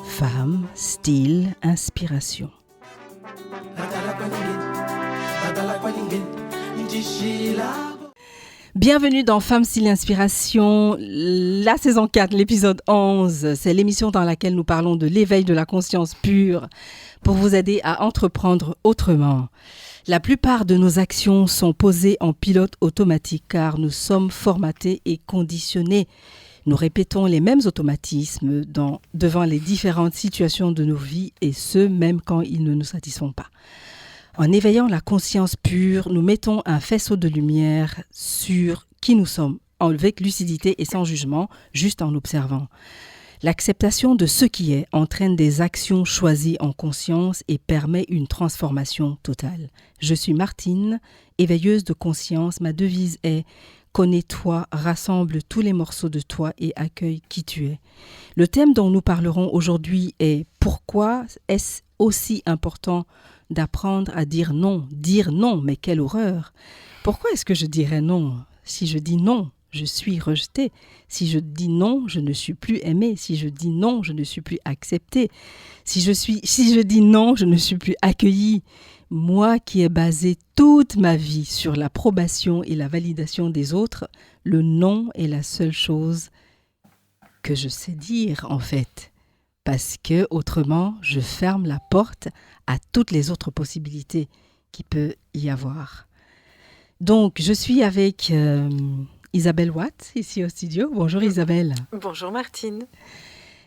Femme, style, inspiration. Bienvenue dans Femme, style, inspiration, la saison 4, l'épisode 11. C'est l'émission dans laquelle nous parlons de l'éveil de la conscience pure pour vous aider à entreprendre autrement. La plupart de nos actions sont posées en pilote automatique car nous sommes formatés et conditionnés. Nous répétons les mêmes automatismes devant les différentes situations de nos vies et ce, même quand ils ne nous satisfont pas. En éveillant la conscience pure, nous mettons un faisceau de lumière sur qui nous sommes, avec lucidité et sans jugement, juste en observant. L'acceptation de ce qui est entraîne des actions choisies en conscience et permet une transformation totale. Je suis Martine, éveilleuse de conscience. Ma devise est « Connais-toi, rassemble tous les morceaux de toi et accueille qui tu es ». Le thème dont nous parlerons aujourd'hui est « Pourquoi est-ce aussi important d'apprendre à dire non ?» Dire non, mais quelle horreur! Pourquoi est-ce que je dirais non? Si je dis non, je suis rejetée. Si je dis non, je ne suis plus aimée. Si je dis non, je ne suis plus acceptée. Si je dis non, je ne suis plus accueillie. Moi qui ai basé toute ma vie sur l'approbation et la validation des autres, le non est la seule chose que je sais dire en fait. Parce que autrement, je ferme la porte à toutes les autres possibilités qu'il peut y avoir. Donc, je suis avec Isabelle Watt, ici au studio. Bonjour Isabelle. Bonjour Martine.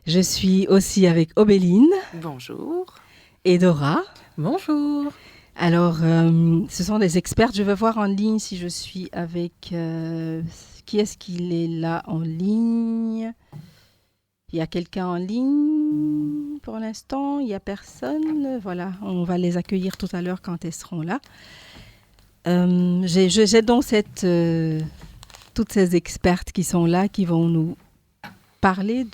Je suis aussi avec Obéline. Bonjour. Et Dora. Bonjour. Alors, ce sont des expertes. Je vais voir en ligne si je suis avec... qui est-ce qu'il est là en ligne? Il y a quelqu'un en ligne pour l'instant. Il n'y a personne. Voilà, on va les accueillir tout à l'heure quand elles seront là. J'ai donc toutes ces expertes qui sont là, qui vont nous parler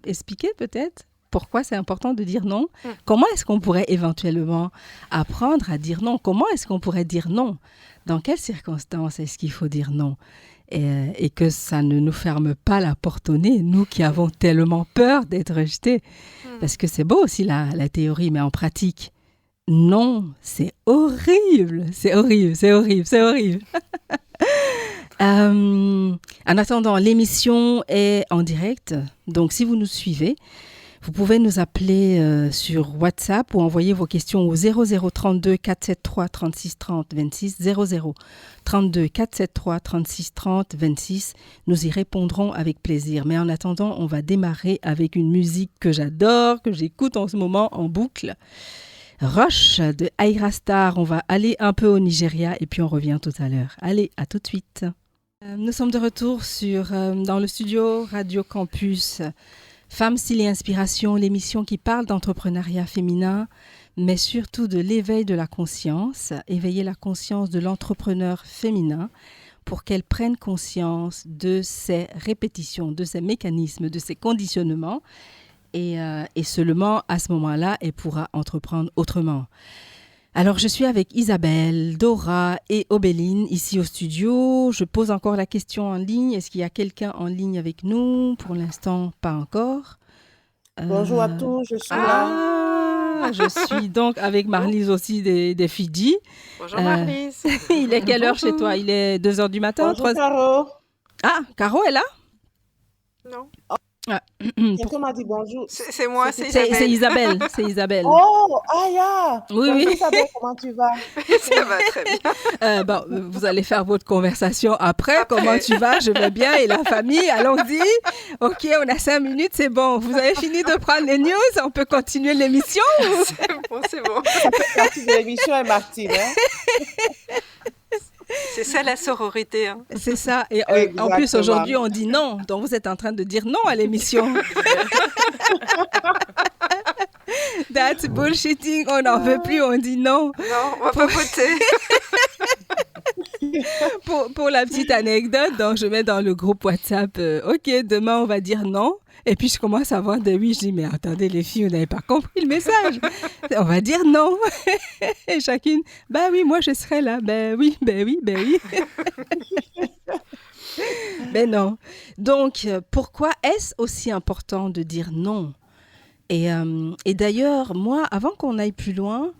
expliquer peut-être pourquoi c'est important de dire non. Comment est-ce qu'on pourrait éventuellement apprendre à dire non? Comment est-ce qu'on pourrait dire non? Dans quelles circonstances est-ce qu'il faut dire non? Et que ça ne nous ferme pas la porte au nez, nous qui avons tellement peur d'être rejetés. Parce que c'est beau aussi la théorie, mais en pratique, non, c'est horrible, c'est horrible, c'est horrible, c'est horrible. En attendant, l'émission est en direct, donc si vous nous suivez, vous pouvez nous appeler sur WhatsApp ou envoyer vos questions au 0032 473 36 30 26, 0032 473 36 30 26. Nous y répondrons avec plaisir. Mais en attendant, on va démarrer avec une musique que j'adore, que j'écoute en ce moment en boucle. Rush de Ayra Starr. On va aller un peu au Nigeria et puis on revient tout à l'heure. Allez, à tout de suite. Nous sommes de retour dans le studio Radio Campus Femme, style et inspiration, l'émission qui parle d'entrepreneuriat féminin, mais surtout de l'éveil de la conscience, éveiller la conscience de l'entrepreneur féminin pour qu'elle prenne conscience de ses répétitions, de ses mécanismes, de ses conditionnements. Et seulement à ce moment-là, elle pourra entreprendre autrement. Alors, je suis avec Isabelle, Dora et Obéline ici au studio. Je pose encore la question en ligne. Est-ce qu'il y a quelqu'un en ligne avec nous? Pour l'instant, pas encore. Bonjour à tous, je suis là. Je suis donc avec Marlise aussi des Fidji. Bonjour Marlise. Il est quelle heure chez toi? Il est 2h du matin? Bonjour Caro. Ah, Caro est là? Non. Quelqu'un m'a dit bonjour. C'est moi, c'est Isabelle. C'est Isabelle. Oh, yeah. Oui, bonjour, oui. Isabelle, comment tu vas? Ça va très bien. Vous allez faire votre conversation après. Comment tu vas? Je vais bien. Et la famille, allons-y. OK, on a 5 minutes, c'est bon. Vous avez fini de prendre les news? On peut continuer l'émission? C'est bon. Ça fait partie de l'émission, et Martine. Hein? C'est ça la sororité. Hein. C'est ça. Et en plus, aujourd'hui, on dit non. Donc, vous êtes en train de dire non à l'émission. That's bullshitting. On n'en veut plus, on dit non. Non, on va pas voter. Pour la petite anecdote, donc je mets dans le groupe WhatsApp, OK, demain, on va dire non. Et puis, je commence à voir des oui. Je dis, mais attendez, les filles, vous n'avez pas compris le message. On va dire non. Et chacune, oui, moi, je serai là. Ben oui. Mais non. Donc, pourquoi est-ce aussi important de dire non? Et d'ailleurs, moi, avant qu'on aille plus loin,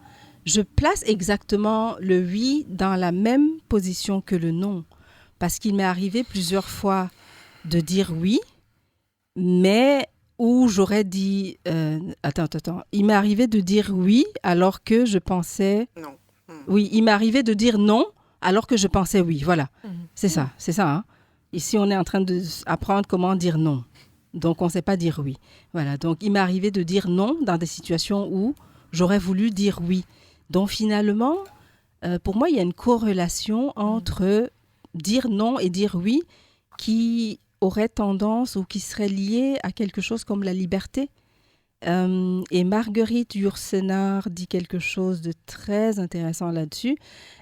je place exactement le oui dans la même position que le non. Parce qu'il m'est arrivé plusieurs fois de dire oui, mais où j'aurais dit... Attends. Il m'est arrivé de dire oui alors que je pensais... Non. Oui, il m'est arrivé de dire non alors que je pensais oui. Voilà, c'est ça. Hein? Ici, on est en train d'apprendre comment dire non. Donc, on ne sait pas dire oui. Voilà, donc il m'est arrivé de dire non dans des situations où j'aurais voulu dire oui. Donc, finalement, pour moi, il y a une corrélation entre dire non et dire oui qui aurait tendance ou qui serait liée à quelque chose comme la liberté. Et Marguerite Yourcenar dit quelque chose de très intéressant là-dessus.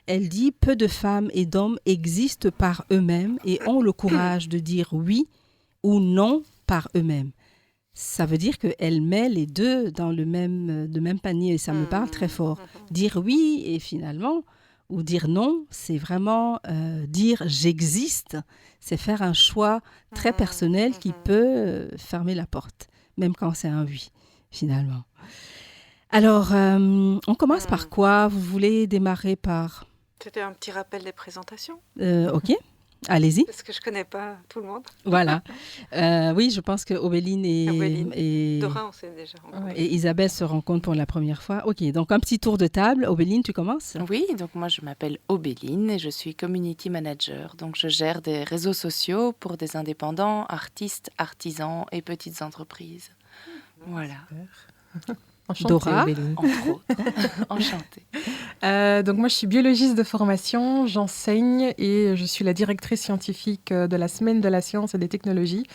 Elle dit « Peu de femmes et d'hommes existent par eux-mêmes et ont le courage de dire oui ou non par eux-mêmes. » Ça veut dire qu'elle met les deux dans le même panier et ça me parle très fort. Dire oui et finalement, ou dire non, c'est vraiment dire « j'existe ». C'est faire un choix très personnel qui peut fermer la porte, même quand c'est un oui. Finalement. Alors, on commence par quoi? Vous voulez démarrer par... C'était un petit rappel des présentations. Ok, allez-y. Parce que je ne connais pas tout le monde. Voilà. Oui, je pense que Obéline et Dora, on sait déjà. Et Isabelle se rencontrent pour la première fois. Ok, donc un petit tour de table. Obéline, tu commences? Oui, donc moi je m'appelle Obéline et je suis community manager. Donc je gère des réseaux sociaux pour des indépendants, artistes, artisans et petites entreprises. Voilà. Enchantée, Dora, Obéline. Entre autres. Enchantée. Donc moi, je suis biologiste de formation, j'enseigne et je suis la directrice scientifique de la Semaine de la science et des technologies.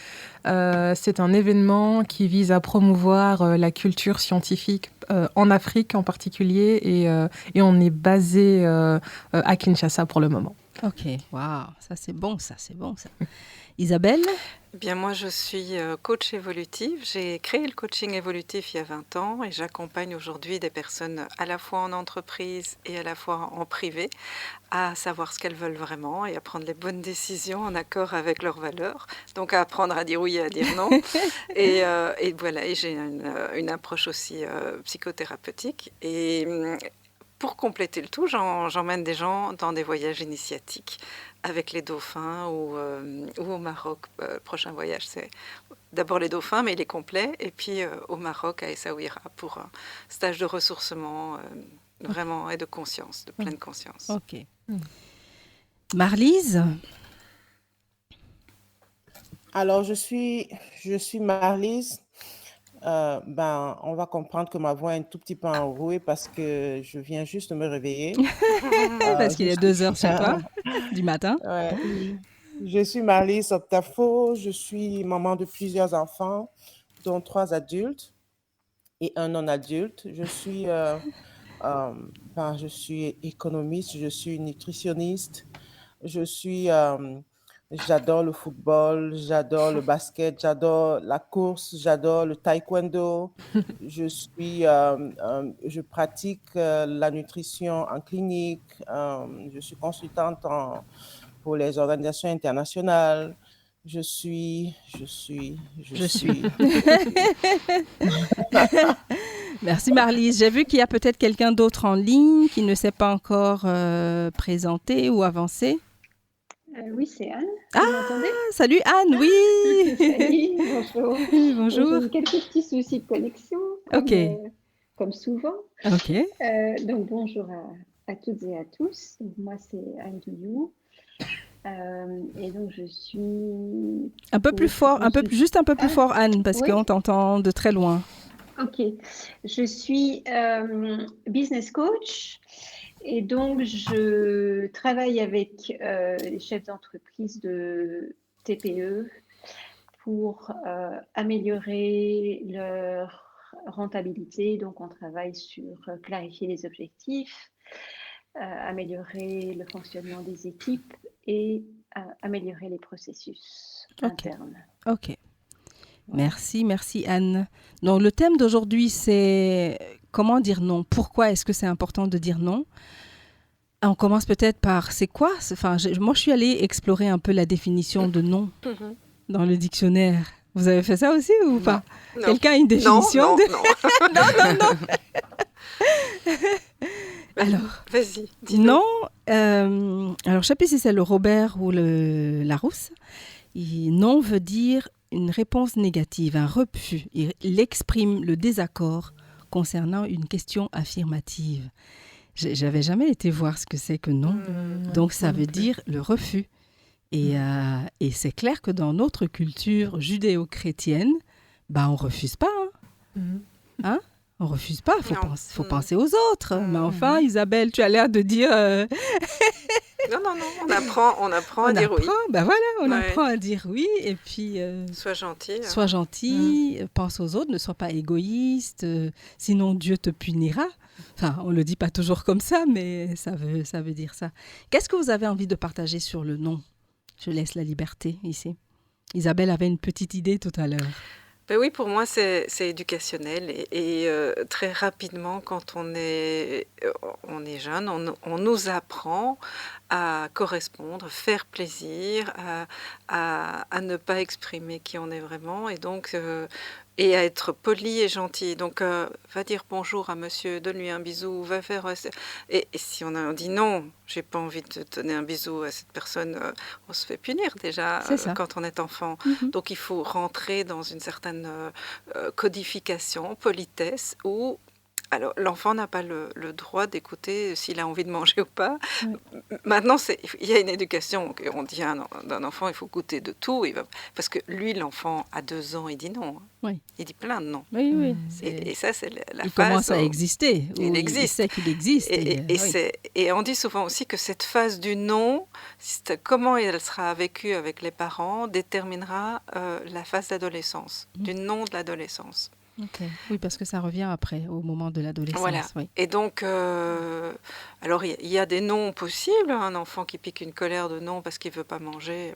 C'est un événement qui vise à promouvoir la culture scientifique en Afrique en particulier et on est basé à Kinshasa pour le moment. ok, waouh, ça c'est bon. Isabelle? Bien, moi, je suis coach évolutive. J'ai créé le coaching évolutif il y a 20 ans et j'accompagne aujourd'hui des personnes à la fois en entreprise et à la fois en privé à savoir ce qu'elles veulent vraiment et à prendre les bonnes décisions en accord avec leurs valeurs. Donc, à apprendre à dire oui et à dire non. et voilà, et j'ai une approche aussi psychothérapeutique. Et pour compléter le tout, j'emmène des gens dans des voyages initiatiques avec les dauphins ou au Maroc. Le prochain voyage, c'est d'abord les dauphins, mais il est complet. Et puis au Maroc, à Essaouira, pour un stage de ressourcement vraiment et de conscience, de pleine conscience. Ok. Marlise? Alors, je suis Marlise. On va comprendre que ma voix est un tout petit peu enrouée parce que je viens juste de me réveiller. Parce qu'il est 2h sur toi, du matin. Ouais. Je suis Marlise Optafo, je suis maman de plusieurs enfants, dont 3 adultes et un non-adulte. Je suis économiste, je suis nutritionniste, j'adore le football, j'adore le basket, j'adore la course, j'adore le taekwondo. Je pratique la nutrition en clinique. Je suis consultante pour les organisations internationales. Je suis. Merci Marlise. J'ai vu qu'il y a peut-être quelqu'un d'autre en ligne qui ne s'est pas encore présenté ou avancé. Oui, c'est Anne. Ah, vous m'entendez? Salut Anne, oui. Salut, bonjour. Bonjour. J'ai quelques petits soucis de connexion, comme souvent. Ok. Donc bonjour à toutes et à tous. Donc, moi, c'est Anne Guillou. Et donc je suis... Un peu plus fort, juste un peu plus fort Anne, parce qu'on t'entend de très loin. Ok. Je suis business coach. Et donc, je travaille avec les chefs d'entreprise de TPE pour améliorer leur rentabilité. Donc, on travaille sur clarifier les objectifs, améliorer le fonctionnement des équipes et améliorer les processus internes. Ok. Merci Anne. Donc, le thème d'aujourd'hui, c'est comment dire non. Pourquoi est-ce que c'est important de dire non? On commence peut-être par c'est quoi? Moi, je suis allée explorer un peu la définition de non dans le dictionnaire. Vous avez fait ça aussi ou pas? Non. Quelqu'un a une définition non. Non. Alors, vas-y, dis-nous. non. Alors, je ne sais pas si c'est le Robert ou le Larousse. Non veut dire une réponse négative, un refus. Il exprime le désaccord concernant une question affirmative. J'avais jamais été voir ce que c'est que non. Donc, ça veut dire le refus. Et c'est clair que dans notre culture judéo-chrétienne, on ne refuse pas. Hein? On ne refuse pas, il faut penser aux autres. Mais enfin, Isabelle, tu as l'air de dire... Non, on apprend à dire oui. On apprend à dire oui. Et puis... Sois gentil. Sois gentil, pense aux autres, ne sois pas égoïste, sinon Dieu te punira. Enfin, on ne le dit pas toujours comme ça, mais ça veut dire ça. Qu'est-ce que vous avez envie de partager sur le non? Je laisse la liberté ici. Isabelle avait une petite idée tout à l'heure. Ben oui, pour moi, c'est éducationnel et très rapidement, quand on est jeune, on nous apprend à correspondre, faire plaisir, à ne pas exprimer qui on est vraiment et donc et à être poli et gentil. Donc, va dire bonjour à monsieur, donne-lui un bisou, va faire... Et si on dit non, j'ai pas envie de donner un bisou à cette personne, on se fait punir déjà quand on est enfant. Donc, il faut rentrer dans une certaine codification, politesse, où... Alors, l'enfant n'a pas le droit d'écouter s'il a envie de manger ou pas. Oui. Maintenant, il y a une éducation. On dit d'un enfant, il faut goûter de tout. Parce que lui, l'enfant, à 2 ans, il dit non. Oui. Il dit plein de non. Oui. Et ça, c'est la phase... Il commence à exister. Il existe. Il sait qu'il existe. Et on dit souvent aussi que cette phase du non, comment elle sera vécue avec les parents, déterminera la phase d'adolescence, du non de l'adolescence. Okay. Oui, parce que ça revient après, au moment de l'adolescence. Voilà. Oui. Et donc, alors il y a des noms possibles. Un enfant qui pique une colère de non parce qu'il ne veut pas manger,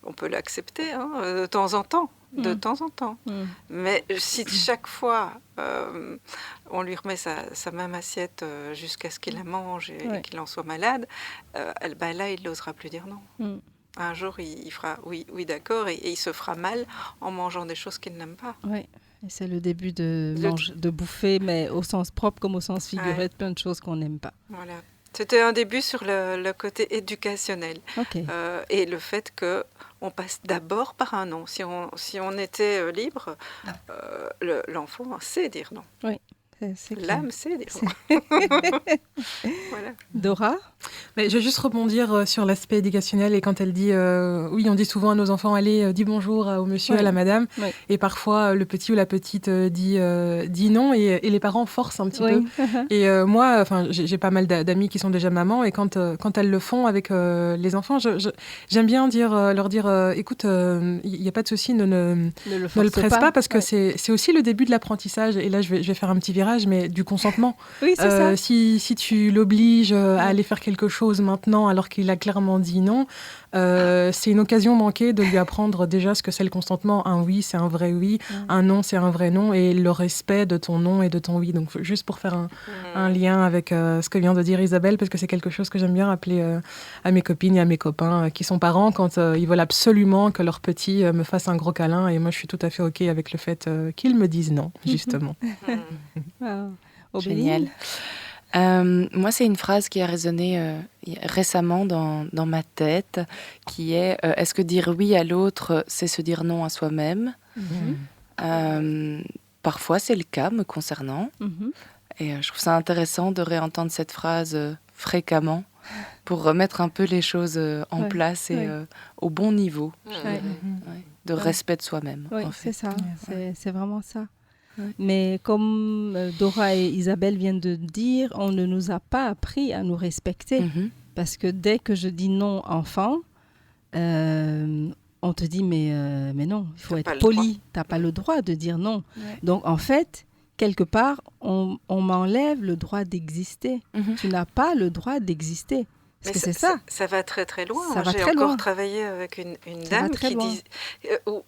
on peut l'accepter de temps en temps. Mais si chaque fois on lui remet sa même assiette jusqu'à ce qu'il la mange et qu'il en soit malade, là, il n'osera plus dire non. Un jour, il fera oui, d'accord, et il se fera mal en mangeant des choses qu'il n'aime pas. Oui. Et c'est le début de bouffer, mais au sens propre comme au sens figuré, de plein de choses qu'on n'aime pas. Voilà. C'était un début sur le côté éducationnel. Okay. Et le fait qu'on passe d'abord par un non. Si on était libre, l'enfant sait dire non. Oui. L'âme sait dire non. Voilà. Dora? Mais je vais juste rebondir sur l'aspect éducationnel et quand elle dit oui, on dit souvent à nos enfants allez, dis bonjour au monsieur, à la madame, et parfois le petit ou la petite dit non et les parents forcent un petit peu. Et moi, j'ai pas mal d'amis qui sont déjà mamans et quand elles le font avec les enfants, j'aime bien leur dire écoute, il n'y a pas de souci, ne le presse pas parce que c'est aussi le début de l'apprentissage. Et là, je vais faire un petit virage, mais du consentement. Oui, c'est ça. Si tu l'obliges à aller faire quelque chose maintenant alors qu'il a clairement dit non, c'est une occasion manquée de lui apprendre déjà ce que c'est le consentement. Un oui, c'est un vrai oui. Un non, c'est un vrai non. Et le respect de ton non et de ton oui. Donc, juste pour faire un lien avec ce que vient de dire Isabelle, parce que c'est quelque chose que j'aime bien rappeler à mes copines et à mes copains qui sont parents quand ils veulent absolument que leur petit me fasse un gros câlin. Et moi, je suis tout à fait OK avec le fait qu'ils me disent non, justement. Génial. Moi, c'est une phrase qui a résonné récemment dans ma tête, qui est est-ce que dire oui à l'autre, c'est se dire non à soi-même? Parfois, c'est le cas me concernant. Et je trouve ça intéressant de réentendre cette phrase fréquemment pour remettre un peu les choses en place et au bon niveau de respect de soi-même. Oui, en fait. c'est ça. C'est vraiment ça. Mais comme Dora et Isabelle viennent de dire, on ne nous a pas appris à nous respecter. Parce que dès que je dis non enfant, on te dit mais non, il faut être poli. Tu n'as pas le droit de dire non. Donc en fait, quelque part, on m'enlève le droit d'exister. Tu n'as pas le droit d'exister. Parce que c'est ça. Ça va très très loin. Ça va J'ai très encore loin. travaillé avec une Ça va dame très loin.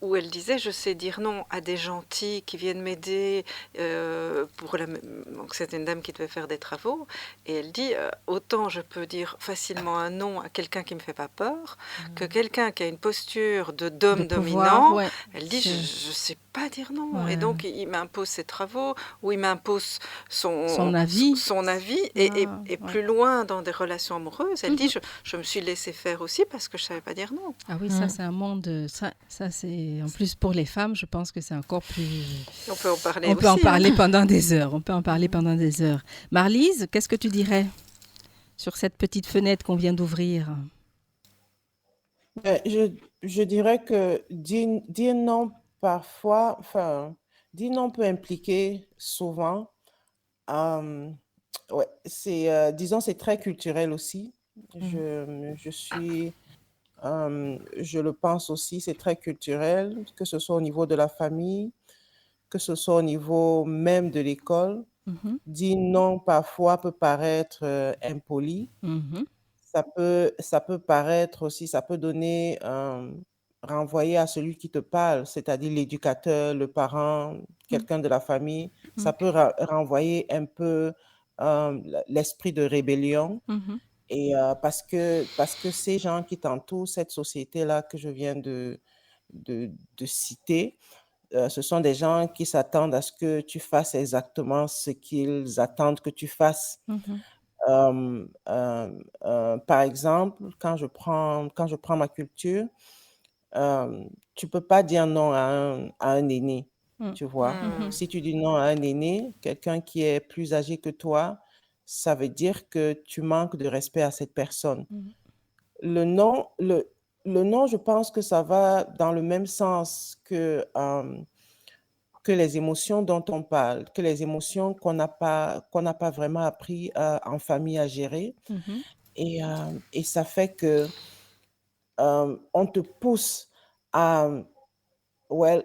où elle disait je sais dire non à des gentils qui viennent m'aider donc c'était une dame qui devait faire des travaux et elle dit autant je peux dire facilement un non à quelqu'un qui me fait pas peur que quelqu'un qui a une posture d'homme De pouvoir, dominant. ouais. Elle dit je sais pas dire non Ouais. et donc il m'impose ses travaux ou il m'impose Son avis. et ouais. plus loin dans des relations amoureuses, elle dit je me suis laissée faire aussi parce que je savais pas dire non. Ah oui, ça c'est un monde, ça c'est en plus pour les femmes, je pense que c'est encore plus. On peut en parler On aussi. peut en parler pendant des heures. On peut en parler pendant des heures. Marlise, qu'est-ce que tu dirais sur cette petite fenêtre qu'on vient d'ouvrir? Je dirais que dire non parfois, dire non peut impliquer souvent, ouais, disons, c'est très culturel aussi. Je le pense aussi, c'est très culturel, que ce soit au niveau de la famille, que ce soit au niveau même de l'école. Dire non parfois peut paraître impoli. Ça peut paraître aussi, ça peut donner, renvoyer à celui qui te parle, c'est-à-dire l'éducateur, le parent, quelqu'un de la famille. Ça peut renvoyer un peu l'esprit de rébellion. Et parce que ces gens qui t'entourent, cette société-là que je viens de citer, ce sont des gens qui s'attendent à ce que tu fasses exactement ce qu'ils attendent que tu fasses. Par exemple, quand je prends ma culture, tu peux pas dire non à un aîné, tu vois. Si tu dis non à un aîné, quelqu'un qui est plus âgé que toi, ça veut dire que tu manques de respect à cette personne. Le non, je pense que ça va dans le même sens que les émotions dont on parle, que les émotions qu'on n'a pas vraiment appris en famille à gérer. Et ça fait que on te pousse à, on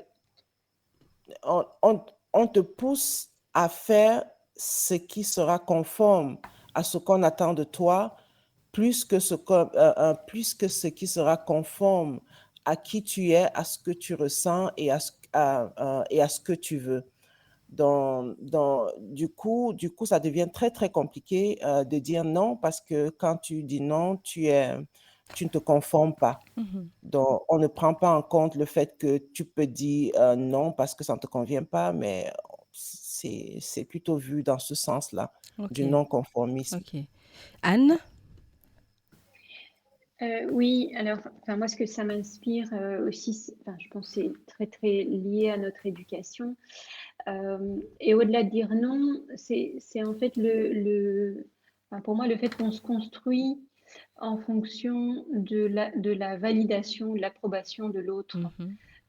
te pousse à faire ce qui sera conforme à ce qu'on attend de toi, plus que ce qui sera conforme à qui tu es, à ce que tu ressens et à ce que tu veux. Du coup, ça devient très, très compliqué de dire non parce que quand tu dis non, tu ne te conformes pas. Donc, on ne prend pas en compte le fait que tu peux dire non parce que ça ne te convient pas, mais c'est plutôt vu dans ce sens-là, du non-conformisme. Ok. Anne? Oui, alors, moi, ce que ça m'inspire aussi, je pense que c'est très, très lié à notre éducation. Et au-delà de dire non, c'est en fait pour moi, le fait qu'on se construit en fonction de la validation, de l'approbation de l'autre.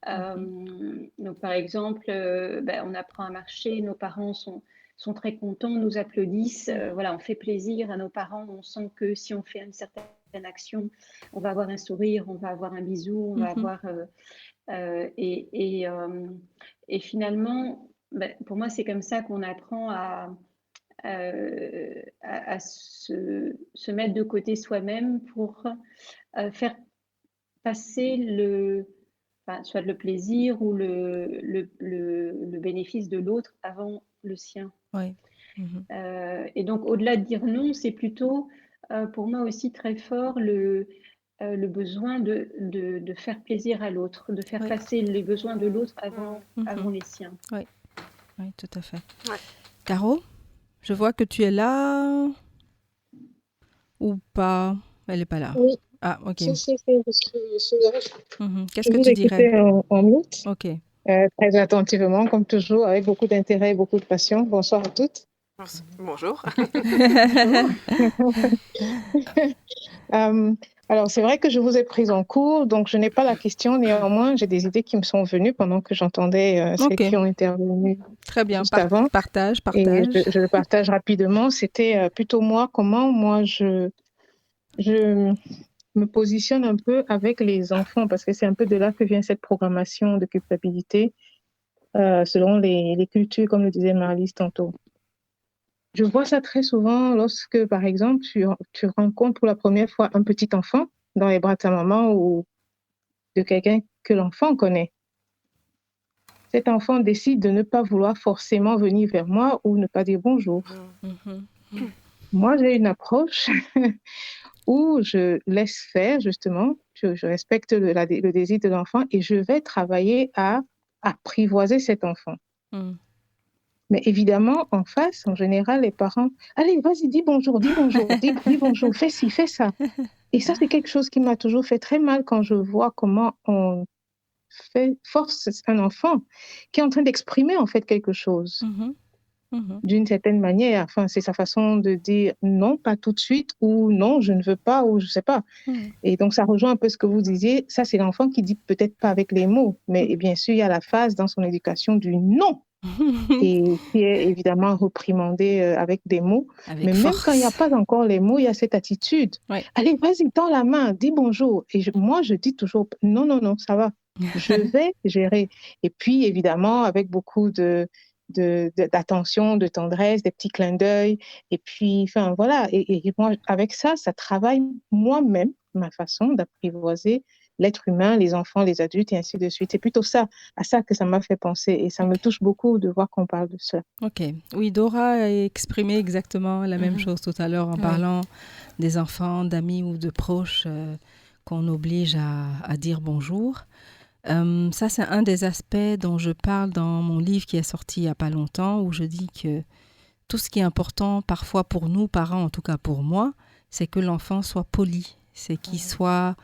Donc, par exemple, on apprend à marcher, nos parents sont très contents, nous applaudissent. Voilà, on fait plaisir à nos parents. On sent que si on fait une certaine action, on va avoir un sourire, on va avoir un bisou, on va avoir... et finalement, pour moi, c'est comme ça qu'on apprend à se mettre de côté soi-même pour faire passer soit le plaisir ou le bénéfice de l'autre avant le sien. Oui. Et donc, au-delà de dire non, c'est plutôt pour moi aussi très fort le besoin de faire plaisir à l'autre, de faire passer les besoins de l'autre avant les siens. Oui, tout à fait. Ouais. Caro, je vois que tu es là ou pas? Elle n'est pas là. Oui. Ah, ok. Si, je suis là. Qu'est-ce que tu dirais? En mute. Ok. Très attentivement, comme toujours, avec beaucoup d'intérêt et beaucoup de passion. Bonsoir à toutes. Bonjour. Alors, c'est vrai que je vous ai prise en cours, donc je n'ai pas la question. Néanmoins, j'ai des idées qui me sont venues pendant que j'entendais ceux qui ont intervenu. Très bien. Juste avant. Partage. Et je le partage rapidement. C'était plutôt comment je me positionne un peu avec les enfants, parce que c'est un peu de là que vient cette programmation de culpabilité, selon les cultures, comme le disait Marlise tantôt. Je vois ça très souvent lorsque, par exemple, tu rencontres pour la première fois un petit enfant dans les bras de ta maman ou de quelqu'un que l'enfant connaît. Cet enfant décide de ne pas vouloir forcément venir vers moi ou ne pas dire bonjour. Moi, j'ai une approche où je laisse faire, justement, je respecte le désir de l'enfant et je vais travailler à apprivoiser cet enfant. Mais évidemment, en face, en général, les parents, allez, vas-y, dis bonjour, dis bonjour, fais ci, fais ça. Et ça, c'est quelque chose qui m'a toujours fait très mal quand je vois comment on force un enfant qui est en train d'exprimer en fait quelque chose. D'une certaine manière, enfin, c'est sa façon de dire non, pas tout de suite, ou non, je ne veux pas, ou je ne sais pas. Et donc, ça rejoint un peu ce que vous disiez. Ça, c'est l'enfant qui dit peut-être pas avec les mots, mais bien sûr, il y a la phase dans son éducation du non. Et qui est évidemment reprimandé avec des mots. Mais force. Même quand il n'y a pas encore les mots, il y a cette attitude. Ouais. Allez, vas-y, tends la main, dis bonjour. Et moi, je dis toujours, non, ça va. Je vais gérer. Et puis, évidemment, avec beaucoup d'attention, de tendresse, des petits clins d'œil. Et puis, enfin, voilà. Et moi, avec ça travaille moi-même ma façon d'apprivoiser l'être humain, les enfants, les adultes, et ainsi de suite. C'est plutôt à ça que ça m'a fait penser. Et ça me touche beaucoup de voir qu'on parle de cela. Ok. Oui, Dora a exprimé exactement la même chose tout à l'heure en parlant des enfants, d'amis ou de proches qu'on oblige à dire bonjour. Ça, c'est un des aspects dont je parle dans mon livre qui est sorti il n'y a pas longtemps, où je dis que tout ce qui est important parfois pour nous, parents, en tout cas pour moi, c'est que l'enfant soit poli. C'est qu'il soit...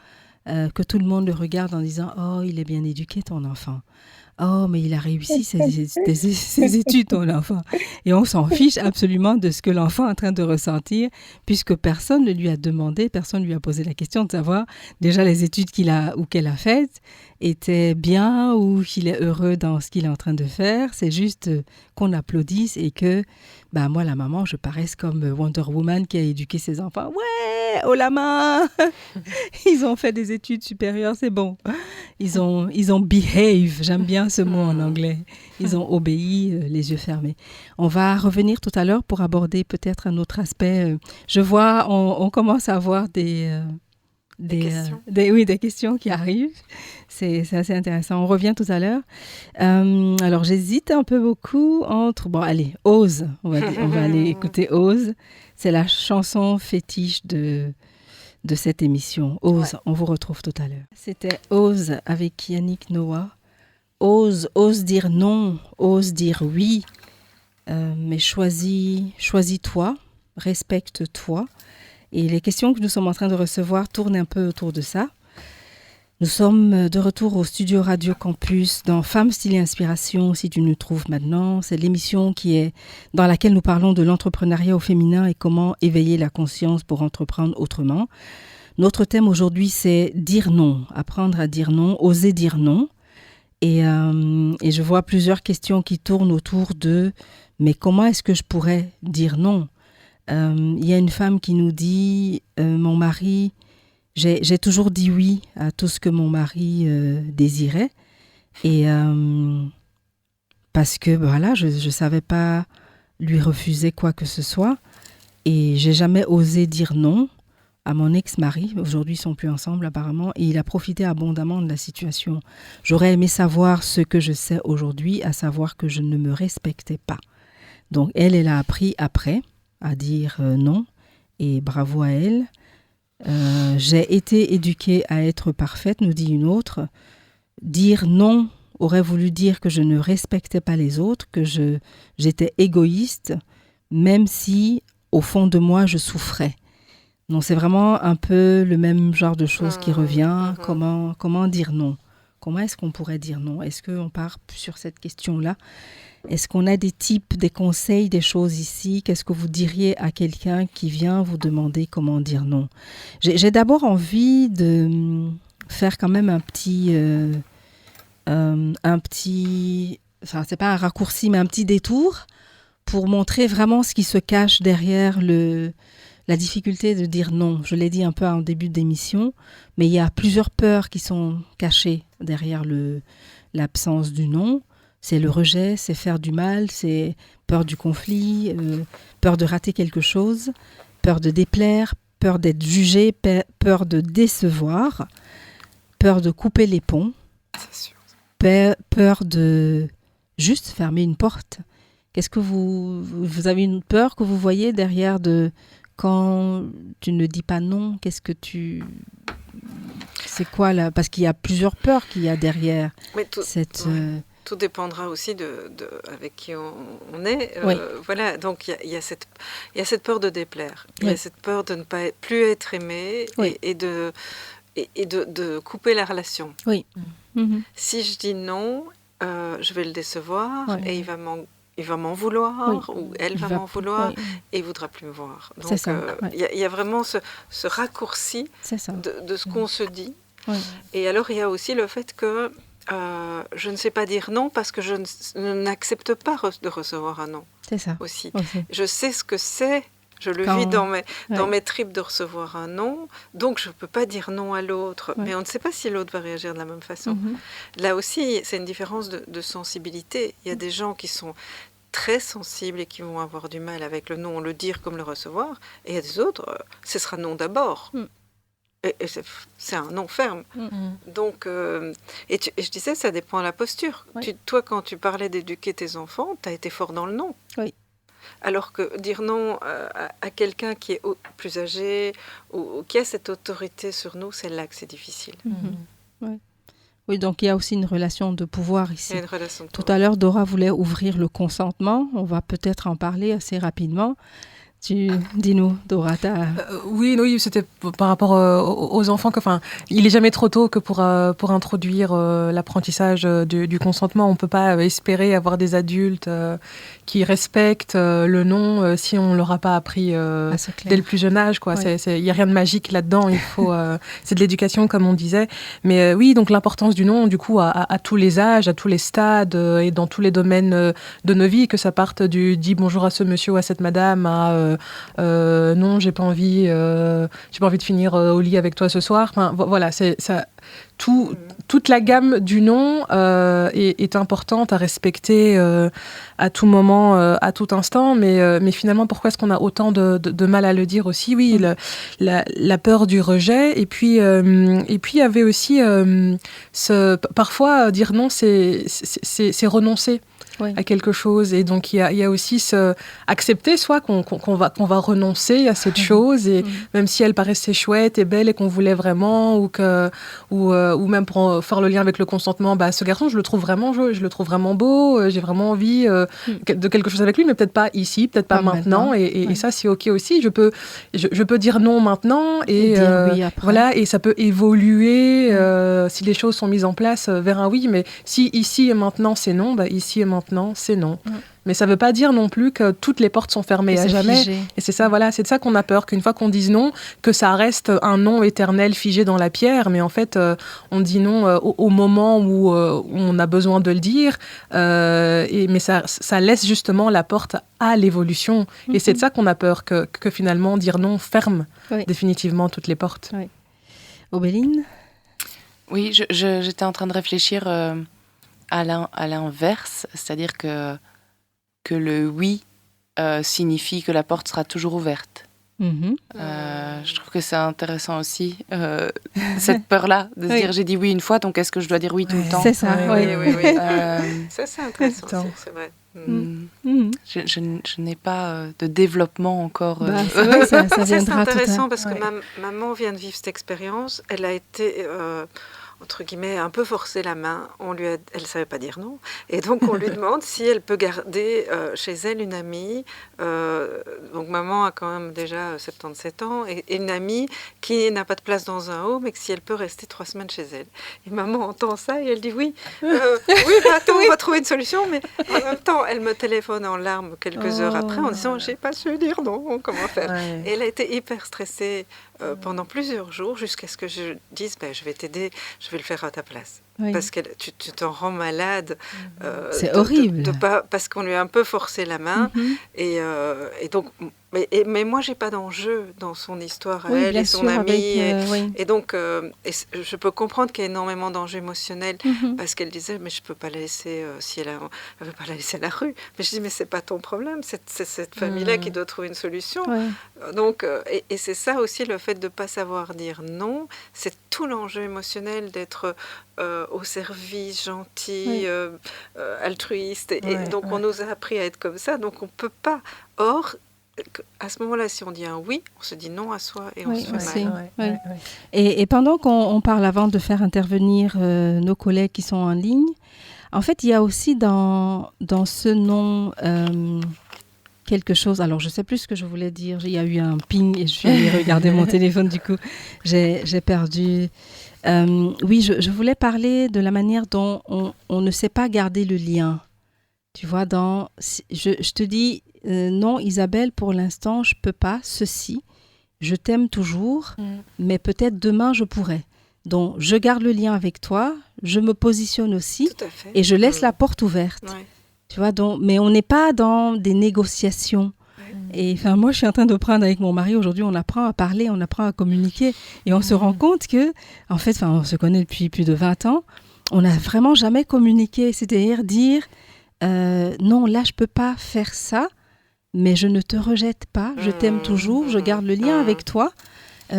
que tout le monde le regarde en disant « Oh, il est bien éduqué, ton enfant. Oh, mais il a réussi ses études, ton enfant. » Et on s'en fiche absolument de ce que l'enfant est en train de ressentir, puisque personne ne lui a demandé, personne ne lui a posé la question de savoir déjà les études qu'elle a faites étaient bien ou qu'il est heureux dans ce qu'il est en train de faire. C'est juste qu'on applaudisse et que, moi, la maman, je paraisse comme Wonder Woman qui a éduqué ses enfants. Ouais, oh la main. Ils ont fait des études supérieures, c'est bon. Ils ont behave, j'aime bien ce mot en anglais. Ils ont obéi, les yeux fermés. On va revenir tout à l'heure pour aborder peut-être un autre aspect. Je vois, on commence à avoir des questions qui arrivent. C'est assez intéressant. On revient tout à l'heure. Alors, j'hésite un peu beaucoup entre... Bon, allez, Ose. On va aller écouter Ose. C'est la chanson fétiche de cette émission. Ose, on vous retrouve tout à l'heure. C'était Ose avec Yannick Noah. Ose dire non, ose dire oui, mais choisis-toi, respecte-toi. Et les questions que nous sommes en train de recevoir tournent un peu autour de ça. Nous sommes de retour au studio Radio Campus dans Femmes, Style et Inspiration, si tu nous trouves maintenant. C'est l'émission dans laquelle nous parlons de l'entrepreneuriat au féminin et comment éveiller la conscience pour entreprendre autrement. Notre thème aujourd'hui, c'est dire non, apprendre à dire non, oser dire non. Et je vois plusieurs questions qui tournent autour de « mais comment est-ce que je pourrais dire non ?» Il y a une femme qui nous dit mon mari, j'ai toujours dit oui à tout ce que mon mari désirait et parce que voilà, je ne savais pas lui refuser quoi que ce soit et j'ai jamais osé dire non à mon ex-mari. Aujourd'hui, ils ne sont plus ensemble apparemment et il a profité abondamment de la situation. J'aurais aimé savoir ce que je sais aujourd'hui, à savoir que je ne me respectais pas. Donc elle a appris après à dire non et bravo à elle. J'ai été éduquée à être parfaite, nous dit une autre. Dire non aurait voulu dire que je ne respectais pas les autres, que j'étais égoïste, même si au fond de moi je souffrais. Donc c'est vraiment un peu le même genre de choses qui revient. Comment dire non ? Comment est-ce qu'on pourrait dire non ? Est-ce qu'on part sur cette question-là ? Est-ce qu'on a des types, des conseils, des choses ici ? Qu'est-ce que vous diriez à quelqu'un qui vient vous demander comment dire non ? J'ai d'abord envie de faire quand même un petit, enfin c'est pas un raccourci, mais un petit détour pour montrer vraiment ce qui se cache derrière la difficulté de dire non. Je l'ai dit un peu en début d'émission, mais il y a plusieurs peurs qui sont cachées derrière l'absence du non. C'est le rejet, c'est faire du mal, c'est peur du conflit, peur de rater quelque chose, peur de déplaire, peur d'être jugé, peur de décevoir, peur de couper les ponts, peur de juste fermer une porte. Qu'est-ce que vous avez une peur que vous voyez derrière de quand tu ne dis pas non? Qu'est-ce que tu... C'est quoi là? Parce qu'il y a plusieurs peurs qu'il y a derrière cette... Tout dépendra aussi de avec qui on est. Voilà, donc il y a cette peur de déplaire. Il y a cette peur de ne pas plus être aimé et de couper la relation. Oui. Mm-hmm. Si je dis non, je vais le décevoir et il va m'en vouloir ou elle va m'en vouloir et il ne voudra plus me voir. Donc il y a vraiment ce raccourci de ce qu'on se dit. Et alors il y a aussi le fait que je ne sais pas dire non parce que je n'accepte pas de recevoir un non. C'est ça. Aussi. Je sais ce que c'est, je le vis dans mes tripes de recevoir un non, donc je ne peux pas dire non à l'autre. Mais on ne sait pas si l'autre va réagir de la même façon. Là aussi, c'est une différence de sensibilité. Il y a des gens qui sont très sensibles et qui vont avoir du mal avec le non, le dire comme le recevoir, et il y a des autres, ce sera non d'abord. Et c'est un non ferme. Donc, et je disais, ça dépend de la posture. Toi, quand tu parlais d'éduquer tes enfants, tu as été fort dans le non. Oui. Alors que dire non à quelqu'un qui est plus âgé ou qui a cette autorité sur nous, c'est là que c'est difficile. Oui, donc il y a aussi une relation de pouvoir ici. Il y a une relation de pouvoir. Tout à l'heure, Dora voulait ouvrir le consentement. On va peut-être en parler assez rapidement. Dis-nous, Dora. Oui, c'était par rapport aux enfants. Il n'est jamais trop tôt que pour introduire l'apprentissage du consentement. On ne peut pas espérer avoir des adultes qui respectent le non si on ne leur a pas appris dès le plus jeune âge. Il n'y a rien de magique là-dedans. C'est de l'éducation, comme on disait. Mais oui, donc l'importance du non, du coup, à tous les âges, à tous les stades et dans tous les domaines de nos vies, que ça parte du « dis bonjour à ce monsieur ou à cette madame » à non, j'ai pas envie de finir au lit avec toi ce soir. Voilà, c'est ça. Toute la gamme du non est importante à respecter à tout moment, à tout instant. Mais finalement, pourquoi est-ce qu'on a autant de mal à le dire aussi? Oui, la peur du rejet. Et puis il y avait aussi parfois dire non, c'est renoncer. À quelque chose, et donc il y a aussi accepter soit qu'on va renoncer à cette chose, et même si elle paraissait chouette et belle et qu'on voulait vraiment, ou même pour faire le lien avec le consentement, ce garçon je le trouve vraiment beau, j'ai vraiment envie de quelque chose avec lui, mais peut-être pas ici, peut-être pas maintenant. Et ça c'est ok aussi, je peux dire non maintenant et dire oui après. Voilà, et ça peut évoluer si les choses sont mises en place vers un oui, mais si ici et maintenant c'est non, ici et maintenant c'est non. Mais ça ne veut pas dire non plus que toutes les portes sont fermées à jamais. Figé. Et c'est ça, voilà, c'est de ça qu'on a peur, qu'une fois qu'on dise non, que ça reste un non éternel figé dans la pierre. Mais en fait, on dit non au moment où on a besoin de le dire. Mais ça laisse justement la porte à l'évolution. Et c'est de ça qu'on a peur, que finalement dire non ferme définitivement toutes les portes. Oui. Obéline? Oui, j'étais en train de réfléchir à l'inverse, c'est-à-dire que le oui signifie que la porte sera toujours ouverte. Je trouve que c'est intéressant aussi, cette peur-là, de se dire j'ai dit oui une fois, donc est-ce que je dois dire oui tout le temps? C'est ça, oui. Ça, c'est intéressant, c'est vrai. Je n'ai pas de développelle encore. C'est vrai, ça c'est viendra intéressant parce que maman vient de vivre cette expérience. Elle a été... entre guillemets, un peu forcé la main. Elle ne savait pas dire non. Et donc, on lui demande si elle peut garder chez elle une amie. Donc, maman a quand même déjà 77 ans. Et une amie qui n'a pas de place dans un home et que si elle peut rester 3 semaines chez elle. Et maman entend ça et elle dit oui. Attends, on va trouver une solution. Mais en même temps, elle me téléphone en larmes quelques heures après en disant, j'ai pas su dire non, comment faire? Et elle a été hyper stressée pendant plusieurs jours jusqu'à ce que je dise, je vais t'aider, je vais le faire à ta place. parce que tu t'en rends malade. C'est horrible. Parce qu'on lui a un peu forcé la main. Et donc, mais moi, j'ai pas d'enjeu dans son histoire à elle et son amie. Et donc, je peux comprendre qu'il y a énormément d'enjeux émotionnels parce qu'elle disait, mais je peux pas la laisser, si elle veut pas la laisser à la rue. Mais je dis, mais c'est pas ton problème, c'est cette famille-là qui doit trouver une solution. Donc, et c'est ça aussi, le fait de pas savoir dire non, c'est tout l'enjeu émotionnel d'être au service, gentil, altruiste. Et donc, on nous a appris à être comme ça, donc on peut pas. Or, à ce moment-là, si on dit un oui, on se dit non à soi et on se fait mal. Et pendant qu'on parle, avant de faire intervenir nos collègues qui sont en ligne, en fait, il y a aussi dans ce non quelque chose. Alors, je ne sais plus ce que je voulais dire. Il y a eu un ping et je suis allée regarder mon téléphone. Du coup, j'ai perdu. Oui, je voulais parler de la manière dont on ne sait pas garder le lien. Tu vois, je te dis, non, Isabelle, pour l'instant, je ne peux pas, ceci. Je t'aime toujours, mais peut-être demain, je pourrai. Donc, je garde le lien avec toi, je me positionne aussi et je laisse la porte ouverte. Tu vois, donc, mais on n'est pas dans des négociations. Et enfin, moi, je suis en train de prendre avec mon mari aujourd'hui, on apprend à parler, on apprend à communiquer et on se rend compte que, en fait, on se connaît depuis plus de 20 ans, on n'a vraiment jamais communiqué, c'est-à-dire dire non, là, je ne peux pas faire ça, mais je ne te rejette pas, je t'aime toujours, je garde le lien avec toi.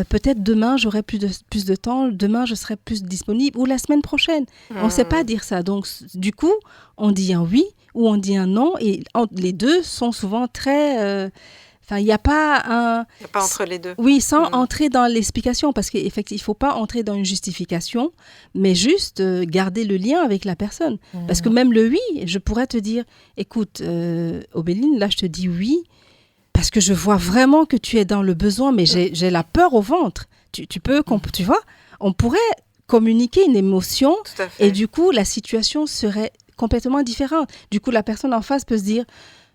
Peut-être demain, j'aurai plus de temps, demain, je serai plus disponible, ou la semaine prochaine. On ne sait pas dire ça. Donc, du coup, on dit un oui ou on dit un non, et les deux sont souvent très... il n'y a pas un... Il n'y a pas entre les deux. Oui, sans entrer dans l'explication, parce qu'effectivement, il ne faut pas entrer dans une justification, mais juste garder le lien avec la personne. Parce que même le oui, je pourrais te dire, écoute, Obéline, là, je te dis oui, parce que je vois vraiment que tu es dans le besoin, mais j'ai la peur au ventre. Tu vois, on pourrait communiquer une émotion, et du coup, la situation serait complètement différente. Du coup, la personne en face peut se dire...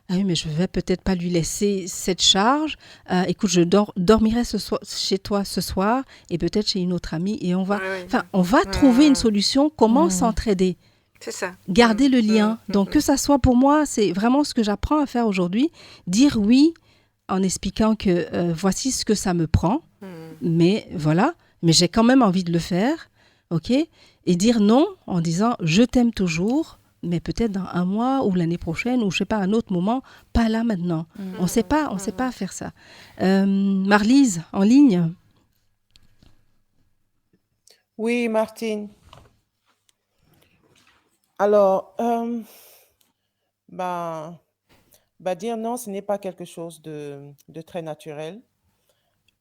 Ah oui, mais je ne vais peut-être pas lui laisser cette charge. Écoute, je dormirai chez toi ce soir et peut-être chez une autre amie. Et on va trouver une solution. Comment s'entraider? C'est ça. Garder le lien. Donc, que ça soit pour moi, c'est vraiment ce que j'apprends à faire aujourd'hui. Dire oui en expliquant que voici ce que ça me prend. Mais voilà, mais j'ai quand même envie de le faire. OK? Et dire non en disant je t'aime toujours. Mais peut-être dans un mois ou l'année prochaine ou je sais pas, un autre moment, pas là maintenant. On sait pas faire ça. Marlise, en ligne? Oui, Martine. Alors, dire non, ce n'est pas quelque chose de très naturel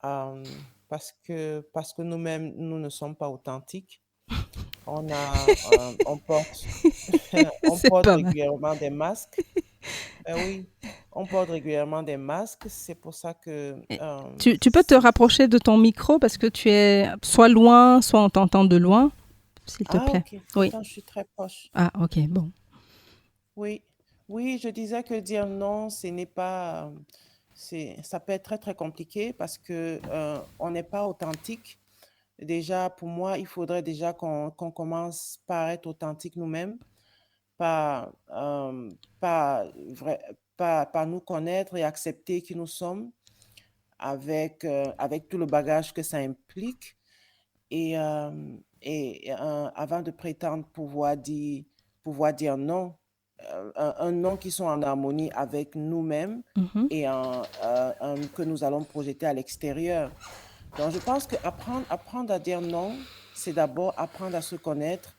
parce que nous-mêmes, nous ne sommes pas authentiques. On porte régulièrement des masques. Oui, on porte régulièrement des masques. C'est pour ça que... Tu peux te rapprocher de ton micro parce que tu es soit loin, soit on t'entend de loin, s'il te plaît. Okay. Oui. Attends, je suis très proche. Ah, ok, bon. Oui, je disais que dire non, ce n'est pas... ça peut être très, très compliqué parce que on n'est pas authentique. Déjà, pour moi, il faudrait déjà qu'on commence par être authentique nous-mêmes, par nous connaître et accepter qui nous sommes avec tout le bagage que ça implique. Et avant de prétendre pouvoir dire non, un non qui sont en harmonie avec nous-mêmes et que nous allons projeter à l'extérieur. Donc, je pense qu'apprendre à dire non, c'est d'abord apprendre à se connaître,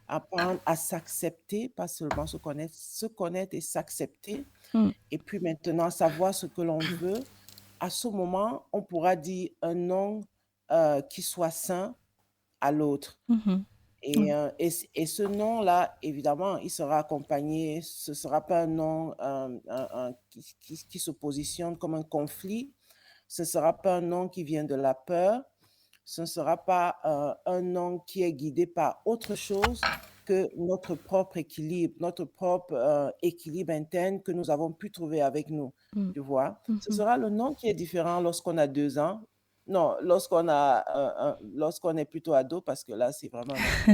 apprendre à s'accepter, pas seulement se connaître et s'accepter. Et puis maintenant, savoir ce que l'on veut. À ce moment, on pourra dire un non qui soit sain à l'autre. Et ce non-là, évidemment, il sera accompagné, ce ne sera pas un non qui se positionne comme un conflit. Ce ne sera pas un non qui vient de la peur. Ce ne sera pas un non qui est guidé par autre chose que notre propre équilibre, équilibre interne que nous avons pu trouver avec nous. Tu vois? Ce sera le non qui est différent lorsqu'on a 2 ans. Non, lorsqu'on est plutôt ado, parce que là, c'est vraiment un enfant,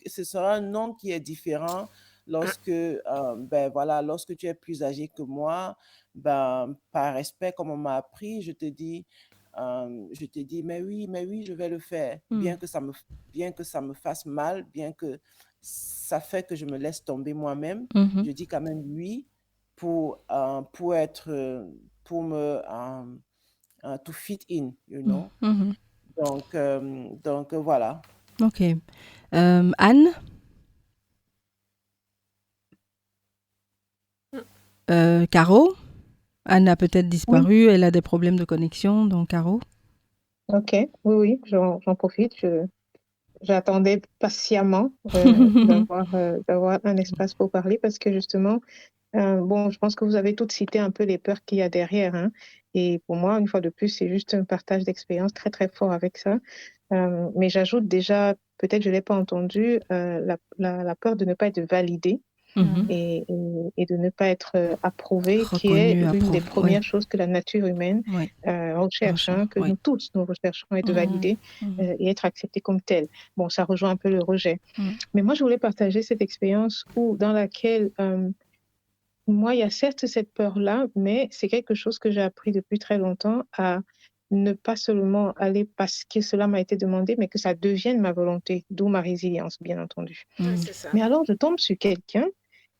ce sera un nom qui est différent lorsque, lorsque tu es plus âgé que moi, par respect, comme on m'a appris, je te dis, mais oui, je vais le faire, bien que ça me fasse mal, bien que ça fait que je me laisse tomber moi-même, je dis quand même oui pour me to fit in, you know. Donc voilà. Ok. Anne? Caro? Anne a peut-être disparu, elle a des problèmes de connexion, donc Caro? Ok, oui, j'en profite. J'attendais patiemment d'avoir un espace pour parler parce que justement, je pense que vous avez toutes cité un peu les peurs qu'il y a derrière, hein. Et pour moi, une fois de plus, c'est juste un partage d'expérience très, très fort avec ça. Mais j'ajoute déjà, peut-être je ne l'ai pas entendu, la peur de ne pas être validée et de ne pas être approuvée, qui est l'une des premières choses que la nature humaine recherche, hein, que nous tous, nous recherchons, être validés et être acceptés comme tels. Bon, ça rejoint un peu le rejet. Mais moi, je voulais partager cette expérience dans laquelle... moi, il y a certes cette peur-là, mais c'est quelque chose que j'ai appris depuis très longtemps à ne pas seulement aller parce que cela m'a été demandé, mais que ça devienne ma volonté, d'où ma résilience, bien entendu. C'est ça. Mais alors, je tombe sur quelqu'un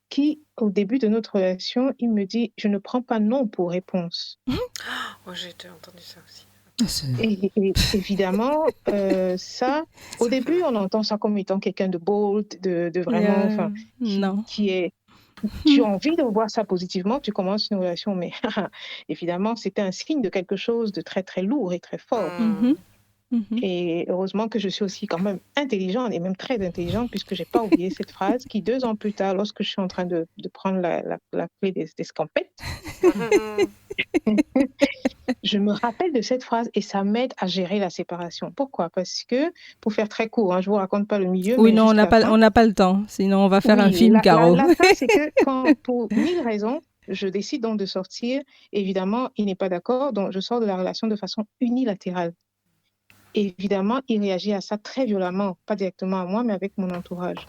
qui, au début de notre relation, il me dit « je ne prends pas non pour réponse ». J'ai entendu ça aussi. Et évidemment, ça, au début, on entend ça comme étant quelqu'un de bold, de vraiment, qui est... Tu as envie de voir ça positivement, tu commences une relation, mais évidemment, c'était un signe de quelque chose de très, très lourd et très fort. Et heureusement que je suis aussi quand même intelligente et même très intelligente, puisque je n'ai pas oublié cette phrase qui, 2 ans plus tard, lorsque je suis en train de prendre la clé des scampettes, je me rappelle de cette phrase et ça m'aide à gérer la séparation. Pourquoi? Parce que, pour faire très court, hein, je ne vous raconte pas le milieu. Oui, mais non, on n'a pas le temps. Sinon, on va faire un film, Caro. La fin, c'est que pour 1000 raisons, je décide donc de sortir. Évidemment, il n'est pas d'accord, donc je sors de la relation de façon unilatérale. Évidemment, il réagit à ça très violemment, pas directement à moi, mais avec mon entourage.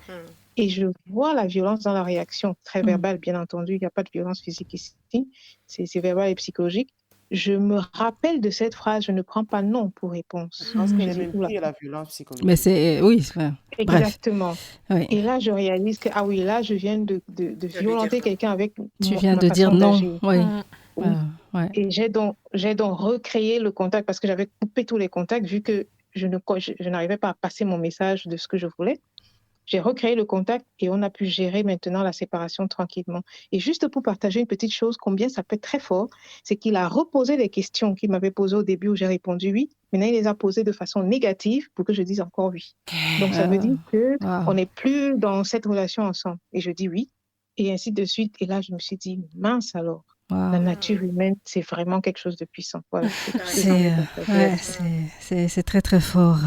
Et je vois la violence dans la réaction, très verbale, bien entendu. Il n'y a pas de violence physique ici, c'est verbal et psychologique. Je me rappelle de cette phrase, je ne prends pas non pour réponse. Je pense qu'il y a même plus la violence psychologique. Mais c'est, oui, exactement. Oui. Et là, je réalise que, là, je viens de violenter quelqu'un avec tu viens de dire non, oui. Et j'ai donc recréé le contact parce que j'avais coupé tous les contacts vu que je n'arrivais pas à passer mon message de ce que je voulais. J'ai recréé le contact et on a pu gérer maintenant la séparation tranquillement. Et juste pour partager une petite chose, combien ça peut être très fort, c'est qu'il a reposé les questions qu'il m'avait posées au début où j'ai répondu oui. Maintenant, il les a posées de façon négative pour que je dise encore oui. Donc, ça veut dire qu'on n'est plus dans cette relation ensemble. Et je dis oui. Et ainsi de suite. Et là, je me suis dit, mince alors. La nature humaine, c'est vraiment quelque chose de puissant. Voilà, c'est très, très fort.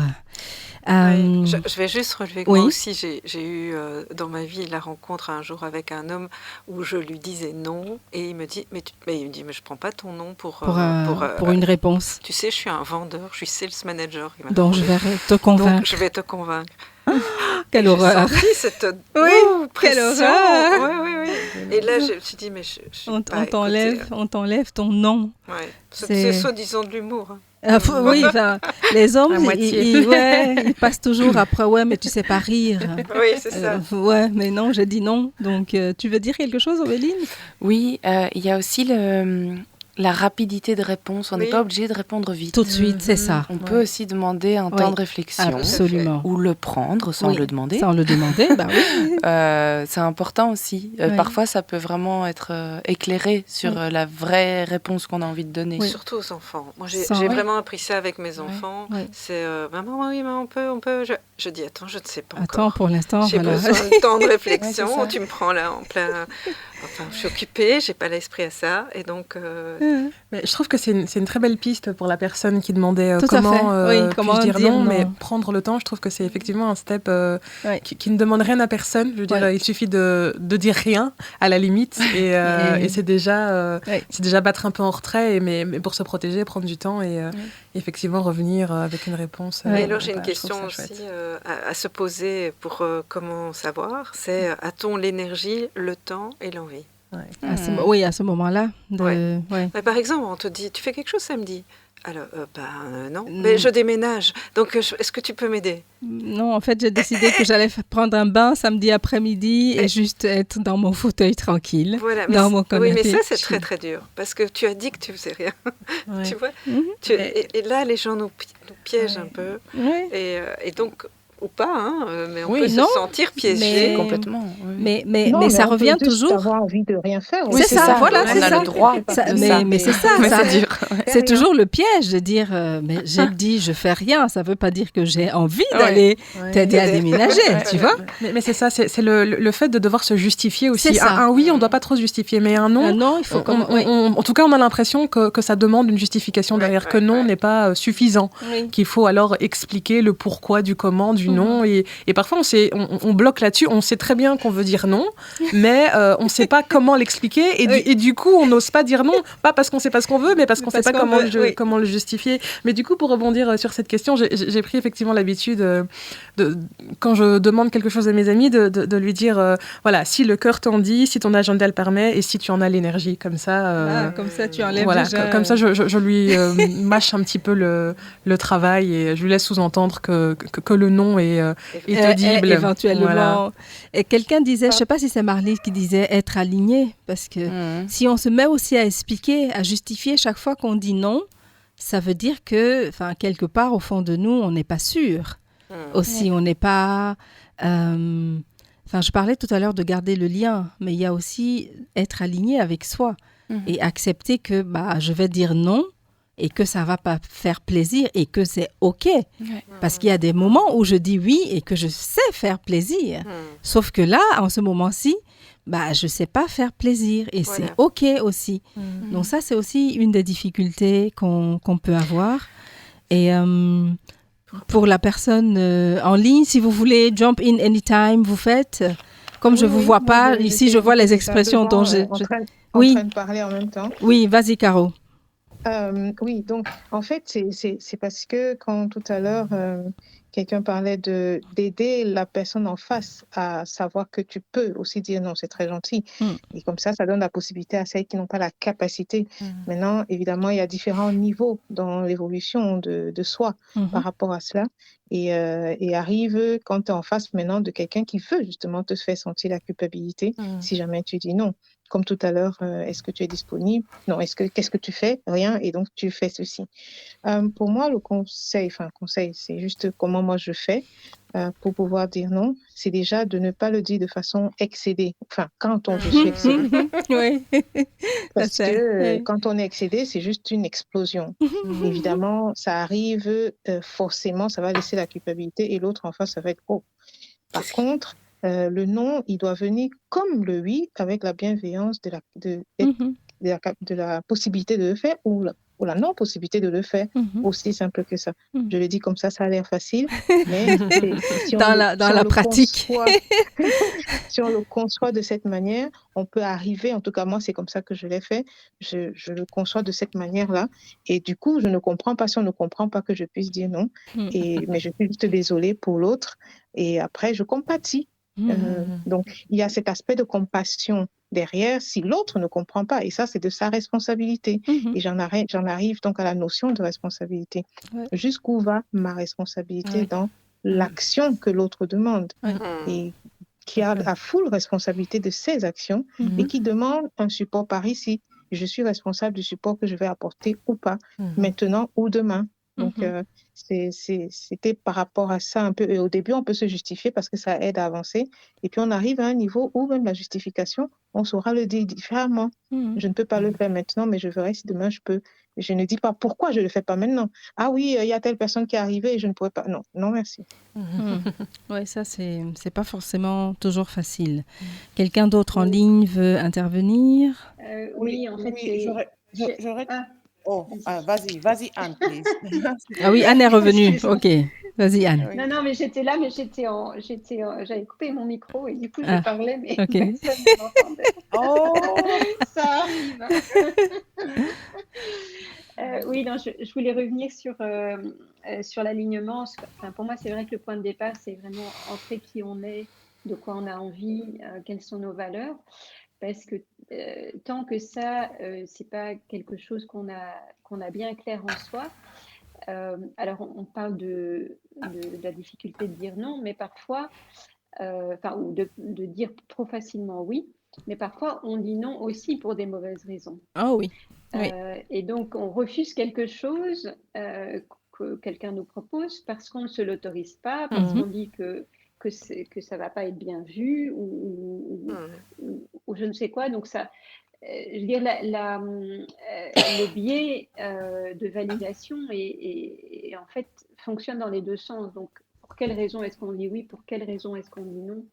Je vais juste relever que moi aussi, j'ai eu dans ma vie la rencontre un jour avec un homme où je lui disais non et il me dit mais je prends pas ton non pour une réponse. Tu sais, je suis un vendeur, je suis sales manager. Donc je vais te convaincre. Donc je vais te convaincre. Quelle horreur. Cette quelle horreur. Oui. Et là, je me suis dit, mais on t'enlève ton nom. Ouais. C'est soi-disant de l'humour. Oui, les hommes, ils passent toujours après, mais tu sais pas rire. Oui, c'est ça. Mais non, je dis non. Donc, tu veux dire quelque chose, Auréline? Oui, il y a aussi la rapidité de réponse. On n'est pas obligé de répondre vite. Tout de suite, c'est ça. On peut aussi demander un temps de réflexion. Absolument. Ou le prendre sans le demander. Sans le demander, oui. C'est important aussi. Parfois, ça peut vraiment être éclairé sur la vraie réponse qu'on a envie de donner. Surtout aux enfants. Moi, j'ai vraiment appris ça avec mes enfants. C'est maman, on peut. Je dis, attends, je ne sais pas encore. Attends, pour l'instant, j'ai besoin de temps de réflexion. Tu me prends là en plein... Enfin, je suis occupée, je n'ai pas l'esprit à ça. Et donc, Mais je trouve que c'est une très belle piste pour la personne qui demandait comment puis-je dire dire non, non. mais prendre le temps, je trouve que c'est effectivement un step qui ne demande rien à personne. Je veux dire, il suffit de dire rien à la limite et c'est déjà battre un peu en retrait, mais pour se protéger, prendre du temps et effectivement revenir avec une réponse. Et alors j'ai une question aussi à se poser pour comment savoir, c'est a-t-on l'énergie, le temps et l'envie? Oui, à ce moment-là. Par exemple, on te dit, tu fais quelque chose samedi? Alors, non, mais je déménage. Donc, est-ce que tu peux m'aider? Non, en fait, j'ai décidé que j'allais prendre un bain samedi après-midi et juste être dans mon fauteuil tranquille, dans mon canapé. Oui, mais ça, c'est très, très dur. Parce que tu as dit que tu faisais rien. Tu vois et là, les gens nous piègent un peu. Et donc... ou pas, mais on peut se sentir piégé complètement. Mais ça revient toujours. Avoir envie de rien faire. C'est ça, voilà, c'est ça. On a le droit. Mais c'est ça. C'est toujours le piège de dire, mais j'ai dit, je fais rien. Ça veut pas dire que j'ai envie d'aller t'aider à déménager, tu vois. Mais c'est ça, c'est le fait de devoir se justifier aussi. Un oui, on doit pas trop se justifier, mais un non, il faut en tout cas, on a l'impression que ça demande une justification derrière, que non n'est pas suffisant, qu'il faut alors expliquer le pourquoi du comment, du non, et parfois on bloque là-dessus, on sait très bien qu'on veut dire non, mais on ne sait pas comment l'expliquer, et du coup on n'ose pas dire non, pas parce qu'on ne sait pas ce qu'on veut, mais parce qu'on ne sait pas comment le justifier. Mais du coup, pour rebondir sur cette question, j'ai pris effectivement l'habitude, quand je demande quelque chose à mes amis, de lui dire, voilà, si le cœur t'en dit, si ton agenda le permet, et si tu en as l'énergie, comme ça... comme ça tu enlèves déjà... Comme ça, je lui mâche un petit peu le travail, et je lui laisse sous-entendre que le non est audible. Éventuellement. Voilà. Et quelqu'un disait, je ne sais pas si c'est Marlise qui disait être aligné, parce que si on se met aussi à expliquer, à justifier chaque fois qu'on dit non, ça veut dire que, quelque part, au fond de nous, on n'est pas sûr. Aussi, on n'est pas... je parlais tout à l'heure de garder le lien, mais il y a aussi être aligné avec soi et accepter que je vais dire non, et que ça ne va pas faire plaisir et que c'est OK. Parce qu'il y a des moments où je dis oui et que je sais faire plaisir. Sauf que là, en ce moment-ci, je ne sais pas faire plaisir et c'est OK aussi. Donc ça, c'est aussi une des difficultés qu'on peut avoir. Et pour la personne en ligne, si vous voulez jump in anytime, vous faites. Comme je ne vous vois pas, ici, je vois les expressions dont je... en train de parler en même temps. Oui, vas-y, Caro. Oui, donc en fait, c'est parce que quand tout à l'heure, quelqu'un parlait d'aider la personne en face à savoir que tu peux aussi dire non, c'est très gentil. Et comme ça donne la possibilité à celles qui n'ont pas la capacité. Maintenant, évidemment, il y a différents niveaux dans l'évolution de soi par rapport à cela. Et arrive quand tu es en face maintenant de quelqu'un qui veut justement te faire sentir la culpabilité si jamais tu dis non. Comme tout à l'heure, est-ce que tu es disponible? Non, qu'est-ce que tu fais? Rien, et donc tu fais ceci. Pour moi, le conseil, c'est juste comment moi je fais pour pouvoir dire non, c'est déjà de ne pas le dire de façon excédée. Quand je suis excédée. Oui. Parce que quand on est excédé, c'est juste une explosion. Évidemment, ça arrive forcément, ça va laisser la culpabilité et l'autre en face, ça va être « oh ». Par contre, le non, il doit venir comme le oui, avec la bienveillance de la possibilité de le faire ou la non-possibilité de le faire, aussi simple que ça. Je le dis comme ça a l'air facile, mais dans la pratique. Si on le conçoit de cette manière, on peut arriver, en tout cas moi c'est comme ça que je l'ai fait, je le conçois de cette manière-là, et du coup je ne comprends pas si on ne comprend pas que je puisse dire non, mais je suis juste désolée pour l'autre, et après je compatis. Donc, il y a cet aspect de compassion derrière si l'autre ne comprend pas. Et ça, c'est de sa responsabilité. Et j'en arrive donc à la notion de responsabilité. Jusqu'où va ma responsabilité dans l'action que l'autre demande et qui a la full responsabilité de ses actions et qui demande un support par ici. Je suis responsable du support que je vais apporter ou pas, maintenant ou demain. Donc, c'était par rapport à ça un peu. Et au début, on peut se justifier parce que ça aide à avancer. Et puis, on arrive à un niveau où même la justification, on saura le dire différemment. Je ne peux pas le faire maintenant, mais je verrai si demain je peux. Je ne dis pas pourquoi je ne le fais pas maintenant. Ah oui, il y a telle personne qui est arrivée et je ne pourrais pas. Non, merci. Oui, ça, c'est pas forcément toujours facile. Quelqu'un d'autre en ligne veut intervenir? Oui, en fait, J'aurais... Ah, Oh, vas-y. vas-y, Anne, please. Ah oui, Anne est revenue. Excuse-moi. Ok, vas-y, Anne. Oui. Non, mais j'étais là, mais j'avais coupé mon micro et du coup, je Ah, parlais, mais ok. personne ne m'entendait. Oh, Ça arrive. Oui, non, je voulais revenir sur l'alignement. Enfin, pour moi, c'est vrai que le point de départ, c'est vraiment entrer qui on est, de quoi on a envie, quelles sont nos valeurs. Parce que tant que ça, c'est pas quelque chose qu'on a bien clair en soi. Alors, on parle de la difficulté de dire non, mais parfois, ou de dire trop facilement oui, mais parfois on dit non aussi pour des mauvaises raisons. Oh oui, oui. Et donc, on refuse quelque chose que quelqu'un nous propose parce qu'on ne se l'autorise pas, parce qu'on dit que ça ne va pas être bien vu ou je ne sais quoi. Donc, ça, je veux dire, le biais de validation en fait, fonctionne dans les deux sens. Donc, pour quelle raison est-ce qu'on dit oui? Pour quelle raison est-ce qu'on dit non?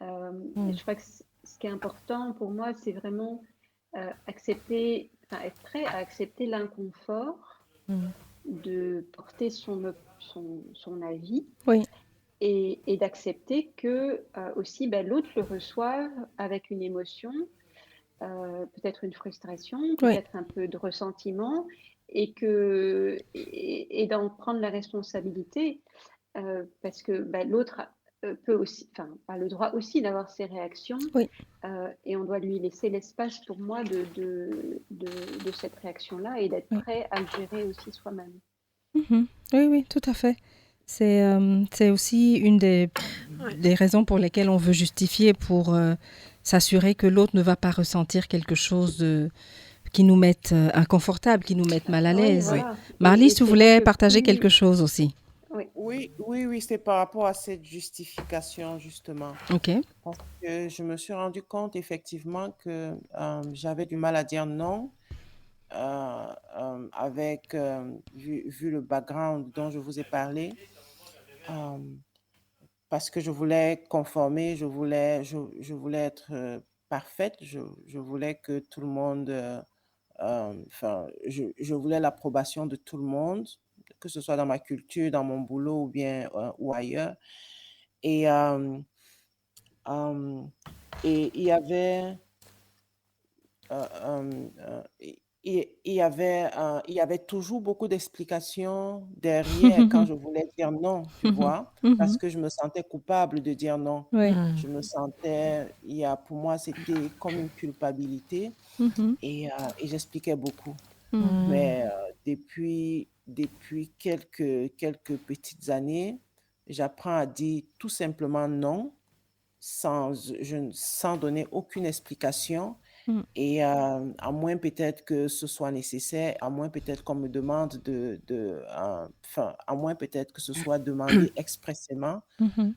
Et je crois que ce qui est important pour moi, c'est vraiment accepter, être prêt à accepter l'inconfort de porter son avis Oui. et d'accepter que aussi l'autre le reçoive avec une émotion, peut-être une frustration, peut-être un peu de ressentiment et d'en prendre la responsabilité parce que l'autre peut aussi, a le droit aussi d'avoir ses réactions et on doit lui laisser l'espace pour moi de cette réaction-là et d'être prêt à le gérer aussi soi-même. Oui, oui, tout à fait. C'est aussi une des raisons pour lesquelles on veut justifier pour s'assurer que l'autre ne va pas ressentir quelque chose qui nous mette inconfortable, qui nous mette mal à l'aise. Oui, voilà. Marlise, tu voulais partager quelque chose aussi? Oui, c'est par rapport à cette justification, justement. Ok. Parce que je me suis rendu compte, effectivement, que j'avais du mal à dire non, avec, vu le background dont je vous ai parlé, parce que je voulais conformer, je voulais être parfaite, je voulais que tout le monde, je voulais l'approbation de tout le monde, que ce soit dans ma culture, dans mon boulot ou bien ou ailleurs. Et il y avait il y avait toujours beaucoup d'explications derrière quand je voulais dire non, tu vois, parce que je me sentais coupable de dire non. Oui. Je me sentais, pour moi, c'était comme une culpabilité et j'expliquais beaucoup. Mais depuis quelques petites années, j'apprends à dire tout simplement non, sans donner aucune explication. Et à moins peut-être que ce soit nécessaire, à moins peut-être qu'on me demande à moins peut-être que ce soit demandé expressément,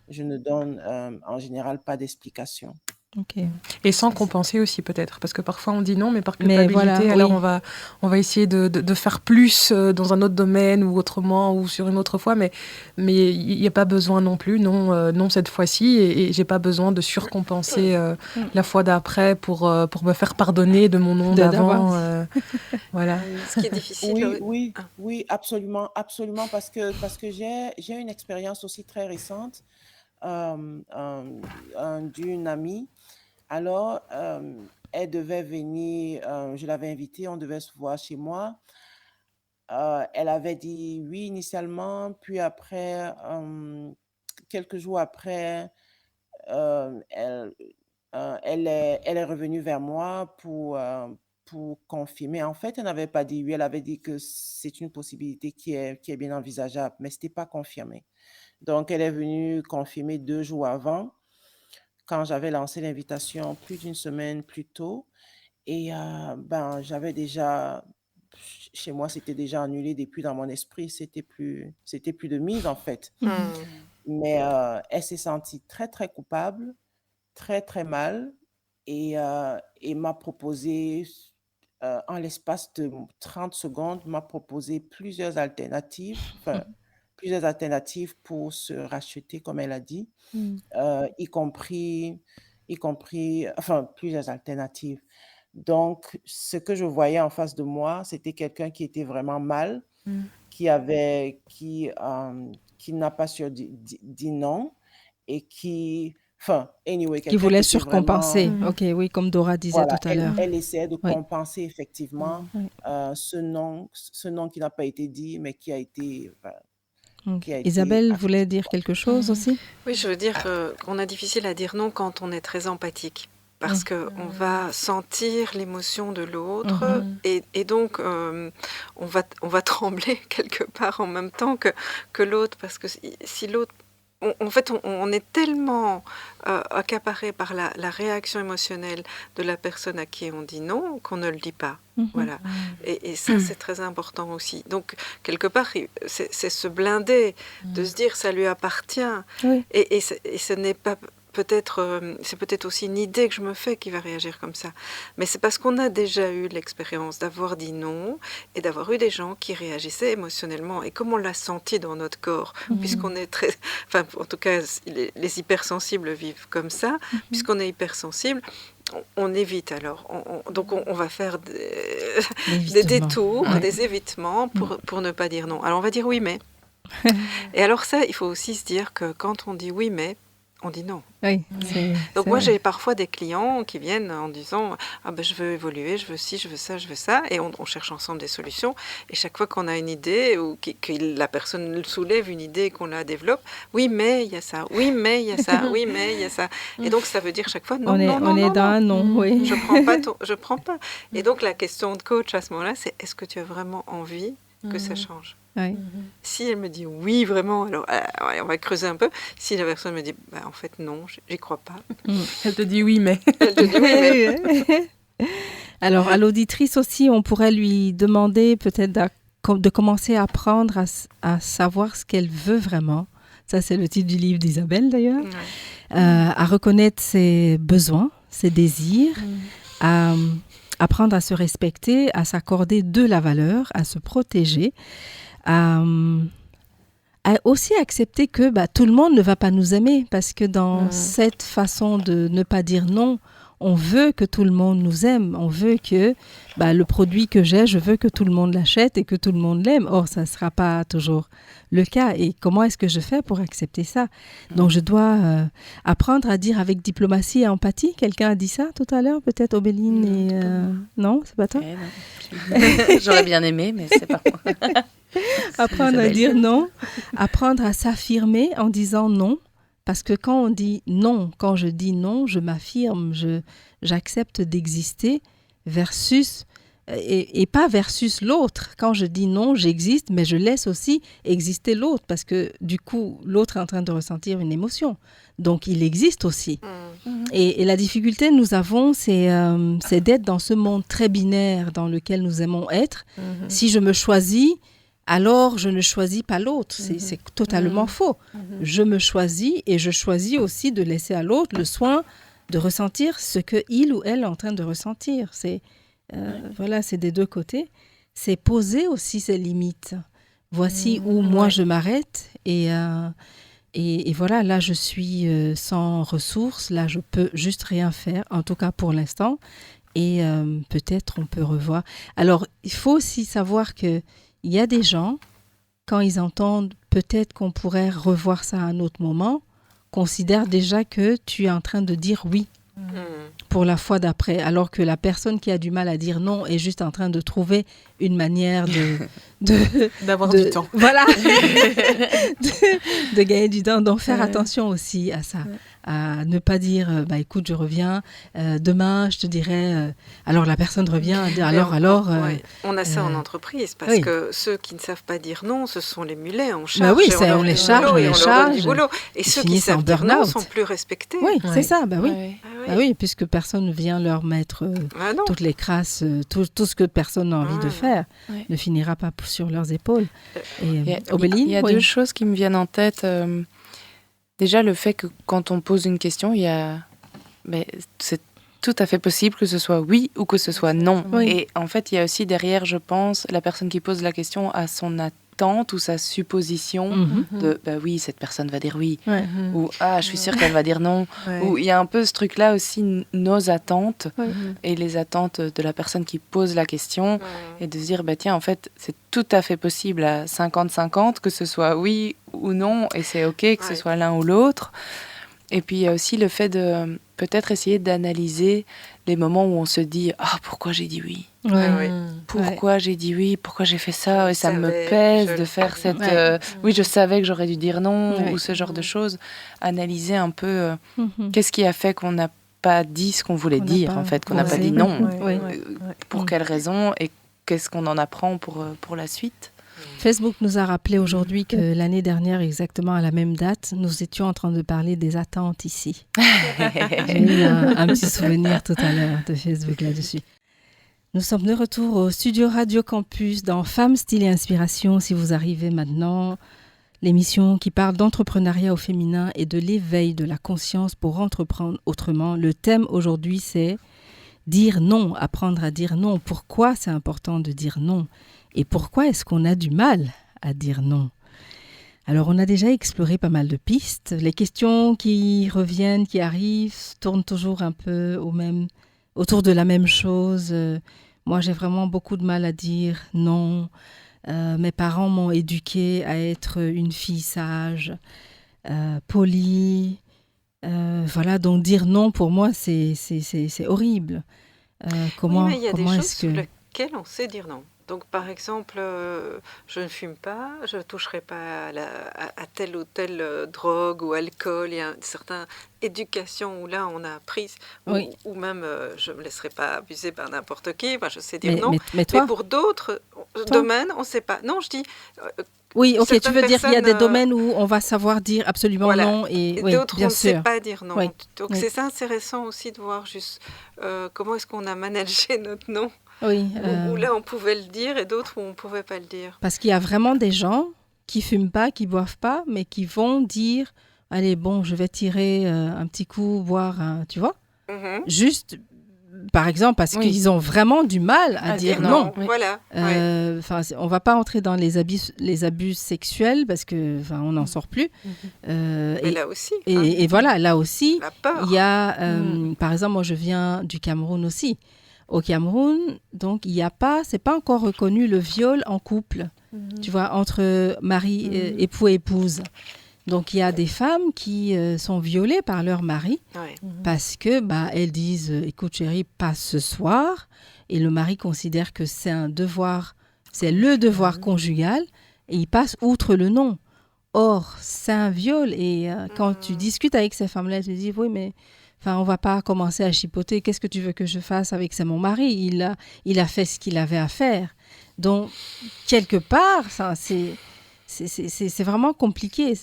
je ne donne en général pas d'explication. Okay. Et sans compenser aussi peut-être, parce que parfois on dit non, mais par culpabilité, alors on va essayer de faire plus dans un autre domaine ou autrement ou sur une autre fois, mais il n'y a pas besoin non plus, non cette fois-ci, et j'ai pas besoin de surcompenser la fois d'après pour me faire pardonner de mon nom d'avant. Voilà. Ce qui est difficile. Oui, absolument, parce que j'ai une expérience aussi très récente d'une amie. Alors, elle devait venir, je l'avais invitée, on devait se voir chez moi. Elle avait dit oui initialement, puis après, quelques jours après, elle est revenue vers moi pour confirmer. En fait, elle n'avait pas dit oui, elle avait dit que c'est une possibilité qui est bien envisageable, mais ce n'était pas confirmé. Donc, elle est venue confirmer 2 jours avant, quand j'avais lancé l'invitation plus d'une semaine plus tôt. Et j'avais déjà, chez moi, c'était déjà annulé depuis dans mon esprit. C'était plus de mise, en fait. Mais elle s'est sentie très, très coupable, très, très mal. Et m'a proposé, en l'espace de 30 secondes, m'a proposé plusieurs alternatives pour se racheter, comme elle a dit, y compris, plusieurs alternatives. Donc, ce que je voyais en face de moi, c'était quelqu'un qui était vraiment mal, qui n'a pas su dire non et anyway, Qui voulait était surcompenser. vraiment, Ok, oui, comme Dora disait voilà, tout à l'heure. elle essayait de Oui. compenser effectivement ce non qui n'a pas été dit, mais qui a été Isabelle voulait dire quelque chose aussi? Oui, je veux dire qu'on a difficile à dire non quand on est très empathique. Parce qu'on va sentir l'émotion de l'autre et donc on va trembler quelque part en même temps que l'autre. Parce que si l'autre... En fait, on est tellement accaparé par la réaction émotionnelle de la personne à qui on dit non qu'on ne le dit pas. Voilà. Et ça, c'est très important aussi. Donc, quelque part, c'est se blinder, de se dire ça lui appartient. Et ce n'est pas... c'est peut-être aussi une idée que je me fais qui va réagir comme ça. Mais c'est parce qu'on a déjà eu l'expérience d'avoir dit non et d'avoir eu des gens qui réagissaient émotionnellement. Et comme on l'a senti dans notre corps, puisqu'on est très... Enfin, en tout cas, les hypersensibles vivent comme ça. Puisqu'on est hypersensible, on évite alors. Donc on va faire des détours, des évitements pour ne pas dire non. Alors on va dire oui mais. Et alors ça, il faut aussi se dire que quand on dit oui mais, on dit non. Oui, donc moi j'ai parfois des clients qui viennent en disant je veux évoluer, je veux ci, je veux ça et on cherche ensemble des solutions et chaque fois qu'on a une idée ou que la personne soulève une idée et qu'on la développe, oui mais il y a ça, oui mais il y a ça, oui mais il y a ça et donc ça veut dire chaque fois non, on est dans un non, oui. Je prends pas et donc la question de coach à ce moment-là c'est est-ce que tu as vraiment envie que ça change? Oui. Si elle me dit oui vraiment, alors on va creuser un peu. Si la personne me dit en fait non, j'y crois pas. Elle te dit oui mais. Elle te dit oui mais. Alors à l'auditrice aussi, on pourrait lui demander peut-être de commencer à apprendre à savoir ce qu'elle veut vraiment. Ça c'est le titre du livre d'Isabelle d'ailleurs. À reconnaître ses besoins, ses désirs, à apprendre à se respecter, à s'accorder de la valeur, à se protéger. À aussi accepter que tout le monde ne va pas nous aimer parce que dans cette façon de ne pas dire non, on veut que tout le monde nous aime, on veut que le produit que j'ai, je veux que tout le monde l'achète et que tout le monde l'aime. Or, ça ne sera pas toujours le cas. Et comment est-ce que je fais pour accepter ça? Donc, je dois apprendre à dire avec diplomatie et empathie. Quelqu'un a dit ça tout à l'heure, peut-être Obéline et... Non, c'est pas toi? J'aurais bien aimé, mais c'est pas moi. Apprendre à dire non, apprendre à s'affirmer en disant non, parce que quand on dit non, quand je dis non, je m'affirme, j'accepte d'exister versus, et pas versus l'autre. Quand je dis non, j'existe, mais je laisse aussi exister l'autre, parce que du coup, l'autre est en train de ressentir une émotion. Donc, il existe aussi. Et la difficulté que nous avons, c'est d'être dans ce monde très binaire dans lequel nous aimons être. Si je me choisis, alors je ne choisis pas l'autre. C'est totalement faux. Je me choisis et je choisis aussi de laisser à l'autre le soin de ressentir ce qu'il ou elle est en train de ressentir. Voilà, c'est des deux côtés. C'est poser aussi ses limites. Voici où moi je m'arrête et voilà, là je suis sans ressources, là je peux juste rien faire, en tout cas pour l'instant. Et peut-être on peut revoir. Alors, il faut aussi savoir que il y a des gens, quand ils entendent peut-être qu'on pourrait revoir ça à un autre moment, considèrent déjà que tu es en train de dire oui pour la fois d'après, alors que la personne qui a du mal à dire non est juste en train de trouver une manière d'avoir du temps. Voilà, de gagner du temps. Donc faire attention aussi à ça, à ne pas dire écoute, je reviens demain, je te dirai. Alors la personne revient, on a ça en entreprise parce que ceux qui ne savent pas dire non, ce sont les mulets. On charge, on les charge, du boulot. Et ceux qui savent dire non sont plus respectés. Oui, c'est ça. Oui, puisque personne ne vient leur mettre toutes les crasses, tout ce que personne n'a envie de faire ne finira pas sur leurs épaules. Obéline, il y a deux choses qui me viennent en tête. Déjà, le fait que quand on pose une question, c'est tout à fait possible que ce soit oui ou que ce soit non. Oui. Et en fait, il y a aussi derrière, je pense, la personne qui pose la question a attente ou sa supposition de bah oui, cette personne va dire oui, ou ah, je suis sûre qu'elle va dire non, ou il y a un peu ce truc-là aussi, nos attentes et les attentes de la personne qui pose la question, et de se dire bah tiens, en fait, c'est tout à fait possible à 50-50 que ce soit oui ou non, et c'est ok que ce soit l'un ou l'autre. Et puis il y a aussi le fait de peut-être essayer d'analyser les moments où on se dit « Ah, pourquoi j'ai dit oui ? Pourquoi j'ai dit oui ? Pourquoi j'ai fait ça ? Et ça me pèse de faire cette... oui, je savais que j'aurais dû dire non, ou ce genre de choses. » Analyser un peu qu'est-ce qui a fait qu'on n'a pas dit ce qu'on voulait dire, en fait, qu'on n'a pas dit non. Pour quelles raisons et qu'est-ce qu'on en apprend pour la suite ? Facebook nous a rappelé aujourd'hui que l'année dernière, exactement à la même date, nous étions en train de parler des attentes ici. J'ai eu un petit souvenir tout à l'heure de Facebook là-dessus. Nous sommes de retour au studio Radio Campus dans Femmes, Style et Inspiration. Si vous arrivez maintenant, l'émission qui parle d'entrepreneuriat au féminin et de l'éveil de la conscience pour entreprendre autrement. Le thème aujourd'hui, c'est dire non, apprendre à dire non. Pourquoi c'est important de dire non ? Et pourquoi est-ce qu'on a du mal à dire non ? Alors, on a déjà exploré pas mal de pistes. Les questions qui reviennent, qui arrivent, tournent toujours un peu autour de la même chose. Moi, j'ai vraiment beaucoup de mal à dire non. Mes parents m'ont éduquée à être une fille sage, polie. Voilà, donc dire non, pour moi, c'est horrible. Mais il y a des choses sur lesquelles on sait dire non. Donc, par exemple, je ne fume pas, je ne toucherai pas à telle ou telle drogue ou alcool. Il y a une certaine éducation où là, on a appris, ou même, je ne me laisserai pas abuser par n'importe qui. Moi, je sais dire non. Mais pour d'autres domaines, on ne sait pas. Non, je dis... oui, ok, tu veux dire qu'il y a des domaines où on va savoir dire absolument non. Et d'autres, bien on ne sûr. sait pas dire non. Oui. Donc, c'est ça intéressant aussi de voir juste comment est-ce qu'on a managé notre non. Oui, où là, on pouvait le dire et d'autres où on ne pouvait pas le dire. Parce qu'il y a vraiment des gens qui ne fument pas, qui ne boivent pas, mais qui vont dire « Allez, bon, je vais tirer un petit coup, boire tu vois juste, par exemple, parce qu'ils ont vraiment du mal à dire non. Voilà. On ne va pas entrer dans les abus sexuels parce qu'on n'en sort plus. Mais là aussi. Et voilà, là aussi, il y a, par exemple, moi je viens du Cameroun aussi. Au Cameroun, donc, c'est pas encore reconnu le viol en couple, tu vois, entre mari, époux et épouse. Donc, il y a des femmes qui sont violées par leur mari parce que, elles disent, écoute chérie, pas ce soir. Et le mari considère que c'est un devoir, c'est le devoir conjugal et il passe outre le non. Or, c'est un viol et quand tu discutes avec ces femmes-là, elles te disent, oui, mais... on ne va pas commencer à chipoter. Qu'est-ce que tu veux que je fasse avec ça ? Mon mari, il a fait ce qu'il avait à faire. Donc, quelque part, c'est vraiment compliqué.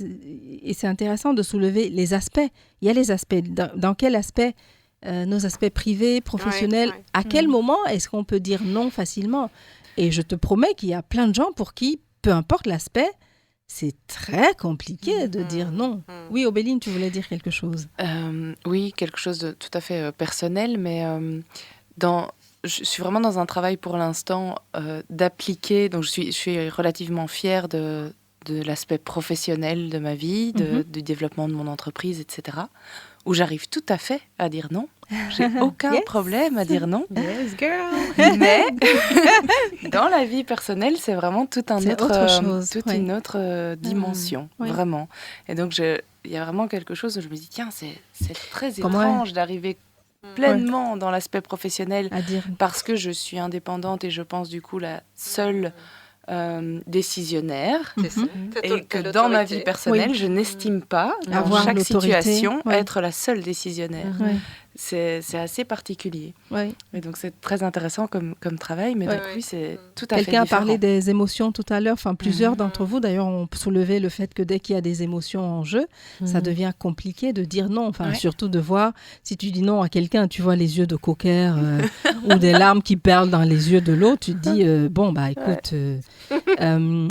Et c'est intéressant de soulever les aspects. Il y a les aspects. Dans quel aspect nos aspects privés, professionnels, à quel moment est-ce qu'on peut dire non facilement ? Et je te promets qu'il y a plein de gens pour qui, peu importe l'aspect, c'est très compliqué de dire non. Oui, Obéline, tu voulais dire quelque chose ? Oui, quelque chose de tout à fait personnel, mais je suis vraiment dans un travail pour l'instant d'appliquer, donc je suis relativement fière de l'aspect professionnel de ma vie, du développement de mon entreprise, etc., où j'arrive tout à fait à dire non. J'ai aucun problème à dire non. Yes, girl. Mais dans la vie personnelle, c'est vraiment toute une autre dimension, vraiment. Et donc, il y a vraiment quelque chose où je me dis, tiens, c'est très étrange d'arriver pleinement dans l'aspect professionnel parce que je suis indépendante et je pense du coup la seule décisionnaire et que dans ma vie personnelle, je n'estime pas dans chaque situation être la seule décisionnaire. C'est assez particulier. Et donc, c'est très intéressant comme travail, mais du coup, c'est tout à fait différent. Quelqu'un a parlé des émotions tout à l'heure. Plusieurs d'entre vous, d'ailleurs, ont soulevé le fait que dès qu'il y a des émotions en jeu, ça devient compliqué de dire non. Surtout de voir, si tu dis non à quelqu'un, tu vois les yeux de cocker ou des larmes qui perlent dans les yeux de l'autre, tu te dis, écoute,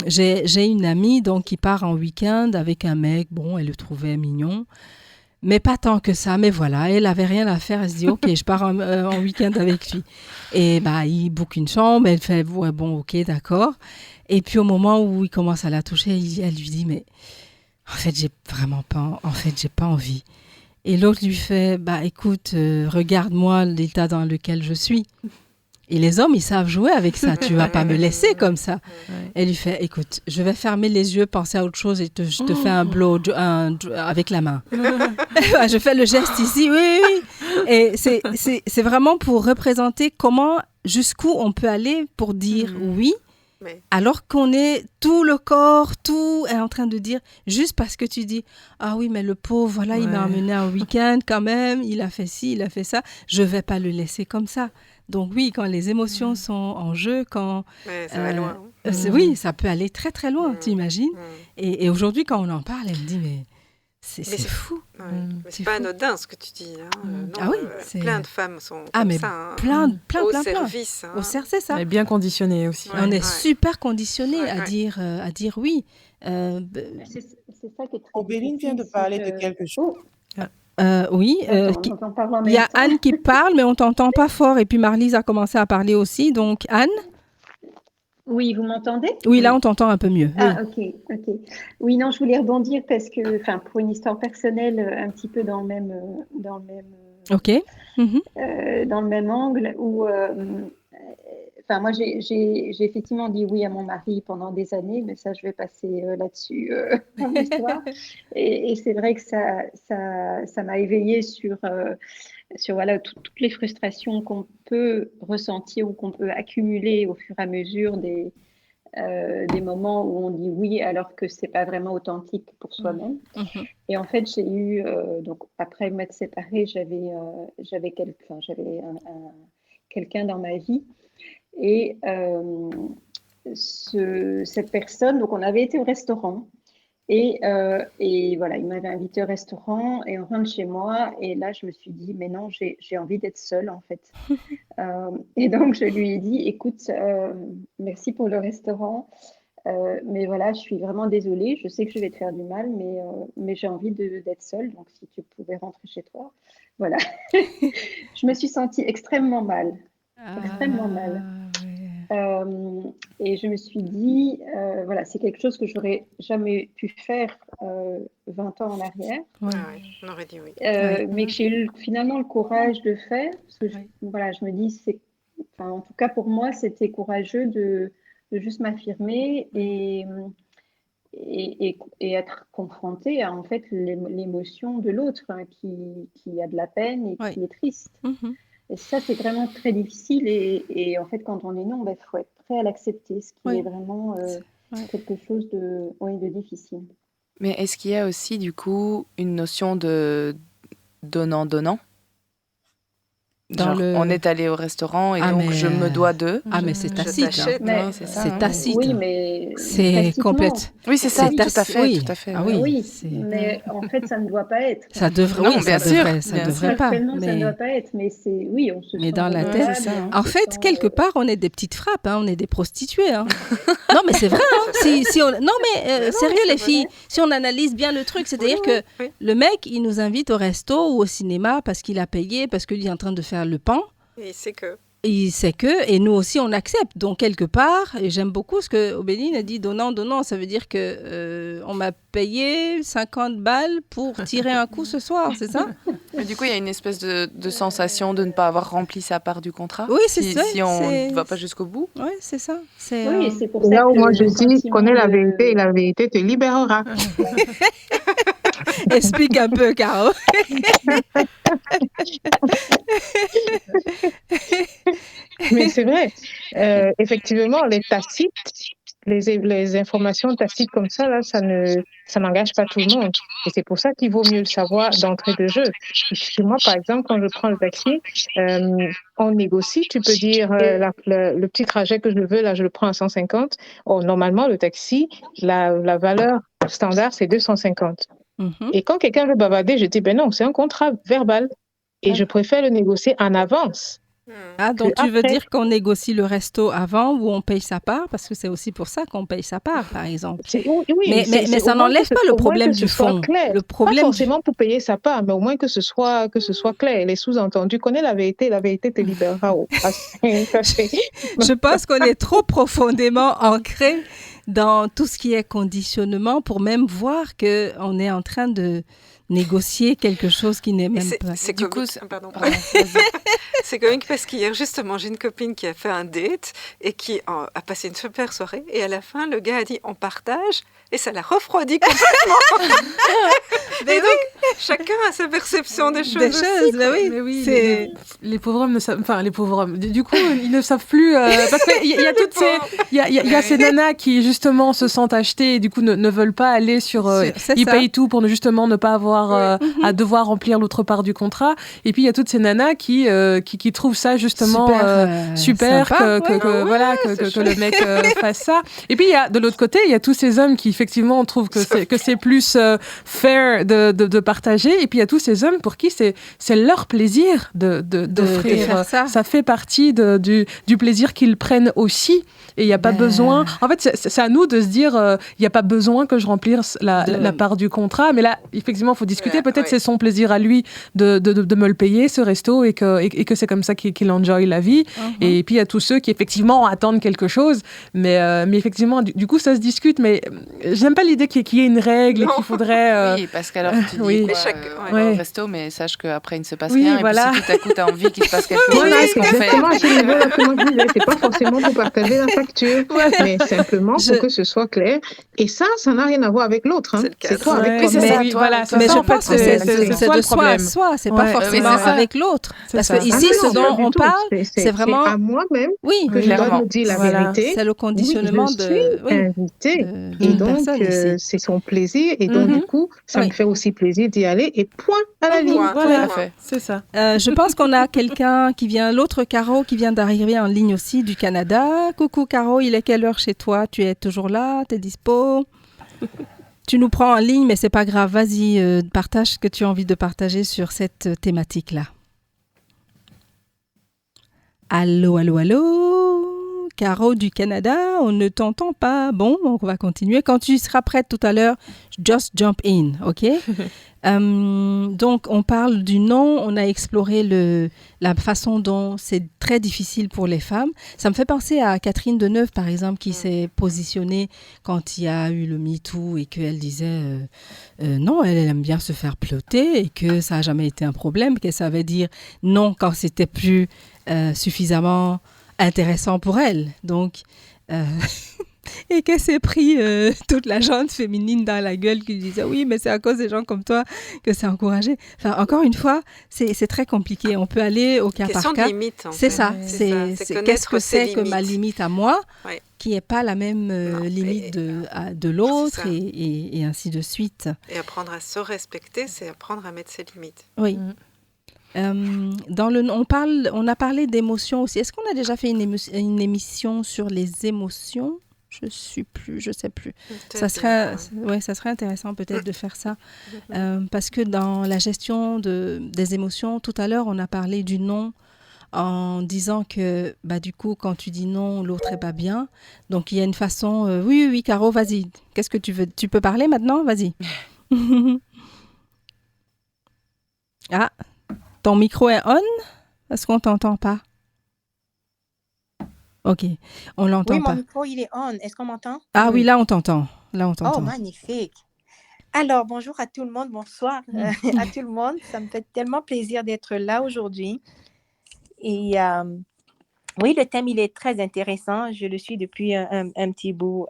j'ai une amie donc, qui part en week-end avec un mec, elle le trouvait mignon. Mais pas tant que ça, mais voilà, elle avait rien à faire, elle se dit, ok, je pars en week-end avec lui. Et il book une chambre, elle fait, ok, d'accord. Et puis au moment où il commence à la toucher, elle lui dit, mais en fait, j'ai pas envie. Et l'autre lui fait, bah écoute, regarde-moi l'état dans lequel je suis. Et les hommes, ils savent jouer avec ça. Tu vas pas me laisser comme ça. Elle lui fait, écoute, je vais fermer les yeux, penser à autre chose et je te fais un blow avec la main. Je fais le geste ici, oui. Et c'est vraiment pour représenter jusqu'où on peut aller pour dire oui. Alors qu'on est tout le corps, tout est en train de dire, juste parce que tu dis, ah oui, mais le pauvre, voilà, il m'a emmené un week-end quand même, il a fait ci, il a fait ça, je vais pas le laisser comme ça. Donc oui, quand les émotions sont en jeu, quand... ça va loin. Oui, ça peut aller très très loin, t'imagines. Et aujourd'hui, quand on en parle, elle me dit, mais c'est fou. Ouais. Mais c'est pas anodin ce que tu dis. Non, oui, plein de femmes sont comme ça. Plein. Au service. Au service, c'est ça. Et bien conditionnées aussi. On est super conditionnés à dire oui. C'est ça qui est très Obéline vient de parler de quelque chose. Oui, il y a Anne qui parle, mais on t'entend pas fort. Et puis Marlise a commencé à parler aussi. Donc Anne. Oui, vous m'entendez? Oui, là on t'entend un peu mieux. Ah, ok. Oui, non, je voulais rebondir parce que, pour une histoire personnelle, un petit peu dans le même Ok. dans le même angle où, moi j'ai effectivement dit oui à mon mari pendant des années, mais ça je vais passer là-dessus dans l'histoire. Et c'est vrai que ça m'a éveillée sur voilà, toutes les frustrations qu'on peut ressentir ou qu'on peut accumuler au fur et à mesure des moments où on dit oui alors que c'est pas vraiment authentique pour soi-même. Et en fait, j'ai eu donc après m'être séparée, j'avais quelqu'un dans ma vie et cette personne, donc on avait été au restaurant. Et voilà, il m'avait invité au restaurant et on rentre chez moi. Et là, je me suis dit, mais non, j'ai envie d'être seule, en fait. Et donc, je lui ai dit, écoute, merci pour le restaurant. Mais voilà, je suis vraiment désolée. Je sais que je vais te faire du mal, mais j'ai envie d'être seule. Donc, si tu pouvais rentrer chez toi. Voilà. Je me suis sentie extrêmement mal. Extrêmement mal. Et je me suis dit, voilà, c'est quelque chose que j'aurais jamais pu faire 20 ans en arrière. On aurait dit oui. Mais que j'ai eu finalement le courage de faire. Parce que voilà, je me dis, en tout cas pour moi, c'était courageux de juste m'affirmer et être confrontée à en fait l'émotion de l'autre qui a de la peine et qui est triste. Et ça, c'est vraiment très difficile. Et en fait, quand on est non, il faut être prêt à l'accepter, ce qui est vraiment quelque chose de difficile. Mais est-ce qu'il y a aussi, du coup, une notion de donnant-donnant ? On est allé au restaurant et donc je me dois d'eux. Ah, mais c'est tacite. C'est tacite. Oui, mais c'est complète. Oui, c'est ça, tout à fait. Ah oui, mais en fait, ça ne doit pas être. Ça devrait, non, bien sûr. Ça devrait pas. Ça ne doit pas être, mais on se mais dans la tête, en fait, quelque part, on est des petites frappes, on est des prostituées. Non, mais c'est vrai. Sérieux, les filles, si on analyse bien le truc, c'est-à-dire que le mec, il nous invite au resto ou au cinéma parce qu'il a payé, parce qu'il est en train de faire le pan. Et il sait que, et nous aussi on accepte. Donc quelque part, et j'aime beaucoup ce que Obéline a dit, donnant, ça veut dire que on m'a payé 50 balles pour tirer un coup ce soir, c'est ça? Mais du coup, il y a une espèce de sensation de ne pas avoir rempli sa part du contrat. Oui, c'est ça. Si on ne va pas jusqu'au bout. Oui, c'est ça. C'est pour ça là où moi je dis, connais la vérité et la vérité te libérera. Explique un peu, Caro. Mais c'est vrai. Effectivement, les tacites, les informations tacites comme ça, là, ça n'engage pas tout le monde. Et c'est pour ça qu'il vaut mieux le savoir d'entrée de jeu. Chez moi, par exemple, quand je prends le taxi, on négocie. Tu peux dire le petit trajet que je veux, là, je le prends à 150. Normalement, le taxi, la valeur standard, c'est 250. Et quand quelqu'un veut bavarder, je dis, ben non, c'est un contrat verbal. Et je préfère le négocier en avance. Ah, donc tu veux Après, dire qu'on négocie le resto avant ou on paye sa part? Parce que c'est aussi pour ça qu'on paye sa part, par exemple. oui, Mais c'est ça au moins n'enlève pas le au moins problème que ce du soit fond. clair. Le Pas problème du... forcément pour payer sa part, mais au moins que ce soit clair. Les sous-entendus, connais la vérité te libérera. Ça, Je pense qu'on est trop profondément ancré dans tout ce qui est conditionnement pour même voir qu'on est en train de négocier quelque chose qui n'est même pas... C'est Du coup, comique. Pardon. C'est comique parce qu'hier, justement, j'ai une copine qui a fait un date et qui a passé une super soirée. Et à la fin, le gars a dit on partage et ça l'a refroidi complètement. Et donc, chacun a sa perception des choses. Mais oui, les pauvres hommes ne savent... Enfin, les pauvres hommes, du coup, ils ne savent plus... parce qu'il y a toutes ces... Il y a ces nanas qui, justement, se sentent achetées et du coup, ne veulent pas aller sur... ils payent tout pour justement ne pas avoir à devoir remplir l'autre part du contrat. Et puis, il y a toutes ces nanas qui trouvent ça, justement, super que le mec fasse ça. Et puis, il y a, de l'autre côté, il y a tous ces hommes qui, effectivement, trouvent que c'est plus fair de partager. Et puis, il y a tous ces hommes pour qui c'est leur plaisir d'offrir. Ça fait partie du plaisir qu'ils prennent aussi. Et il n'y a pas besoin... En fait, c'est à nous de se dire, il n'y a pas besoin que je remplisse la part du contrat. Mais là, effectivement, il faut discuter. Peut-être c'est son plaisir à lui de me le payer, ce resto, et que c'est comme ça qu'il enjoy la vie. Et puis, il y a tous ceux qui, effectivement, attendent quelque chose. Mais effectivement, du coup, ça se discute. Mais j'aime pas l'idée qu'il y ait une règle et qu'il faudrait... Oui, parce qu'alors, tu dis au resto, mais sache qu'après, il ne se passe rien. Voilà. Et puis, si tout à coup, tu as envie qu'il se passe quelque chose, Voilà, qu'est-ce qu'on fait? exactement à ce niveau-là, comme je disais, c'est pas forcément pour partager la facture, mais simplement pour que ce soit clair. Et ça n'a rien à voir avec l'autre. C'est toi avec Oui, c'est ça. toi-même. Voilà, Mais je pense que c'est de soi à problème. soi, c'est pas forcément avec l'autre. Parce que ici, ce dont on parle, c'est vraiment... à moi-même que je dois me dire la vérité. C'est le conditionnement je suis invitée. Et donc, c'est son plaisir. Et donc, du coup, ça me fait aussi plaisir d'y aller. Et point à la ligne. Voilà, c'est ça. Je pense qu'on a quelqu'un qui vient, l'autre Caro, qui vient d'arriver en ligne aussi du Canada. Coucou Caro, il est quelle heure chez toi? Tu es toujours là? Tu es dispo? Tu nous prends en ligne, mais c'est pas grave. Vas-y, partage ce que tu as envie de partager sur cette thématique-là. Allô, allô, allô? Caro du Canada, on ne t'entend pas. Bon, on va continuer. Quand tu seras prête tout à l'heure, just jump in, OK? Donc, on parle du non. On a exploré la façon dont c'est très difficile pour les femmes. Ça me fait penser à Catherine Deneuve, par exemple, qui s'est positionnée quand il y a eu le MeToo et qu'elle disait non, elle aime bien se faire ploter et que ça n'a jamais été un problème, qu'elle savait dire non quand c'était plus suffisamment intéressant pour elle. Donc, et qu'elle s'est pris toute la gente féminine dans la gueule qui disait oui, mais c'est à cause des gens comme toi que c'est encouragé. Enfin, encore une fois, c'est très compliqué. On peut aller au cas par cas. Limite, c'est ça. C'est qu'est-ce que c'est que ma limite à moi qui n'est pas la même limite de l'autre et ainsi de suite. Et apprendre à se respecter, c'est apprendre à mettre ses limites. Oui. On a parlé d'émotions aussi. Est-ce qu'on a déjà fait une émission sur les émotions? Je sais plus. Ça serait intéressant peut-être de faire ça. Parce que dans la gestion des émotions, tout à l'heure, on a parlé du non en disant que du coup, quand tu dis non, l'autre n'est pas bien. Donc, il y a une façon... Oui, Caro, vas-y. Qu'est-ce que tu veux? Tu peux parler maintenant? Vas-y. Ah, ton micro est on? Est-ce qu'on t'entend pas? Ok, on l'entend pas. Oui, mon micro, il est on. Est-ce qu'on m'entend? Ah oui, là, on t'entend. Oh, magnifique. Alors, bonjour à tout le monde. Bonsoir à tout le monde. Ça me fait tellement plaisir d'être là aujourd'hui. Et oui, le thème, il est très intéressant. Je le suis depuis un petit bout,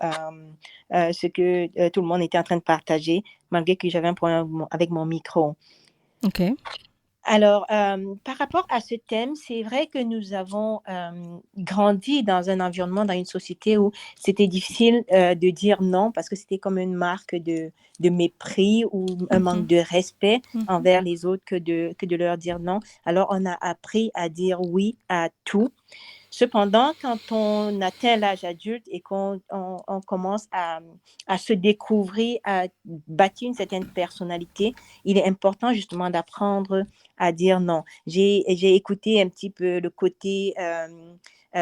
ce que tout le monde était en train de partager, malgré que j'avais un problème avec mon micro. OK. Alors, par rapport à ce thème, c'est vrai que nous avons grandi dans un environnement, dans une société où c'était difficile de dire non parce que c'était comme une marque de mépris ou un manque de respect envers les autres que de leur dire non. Alors, on a appris à dire oui à tout. Cependant, quand on atteint l'âge adulte et qu'on on commence à se découvrir, à bâtir une certaine personnalité, il est important justement d'apprendre à dire non. J'ai écouté un petit peu le côté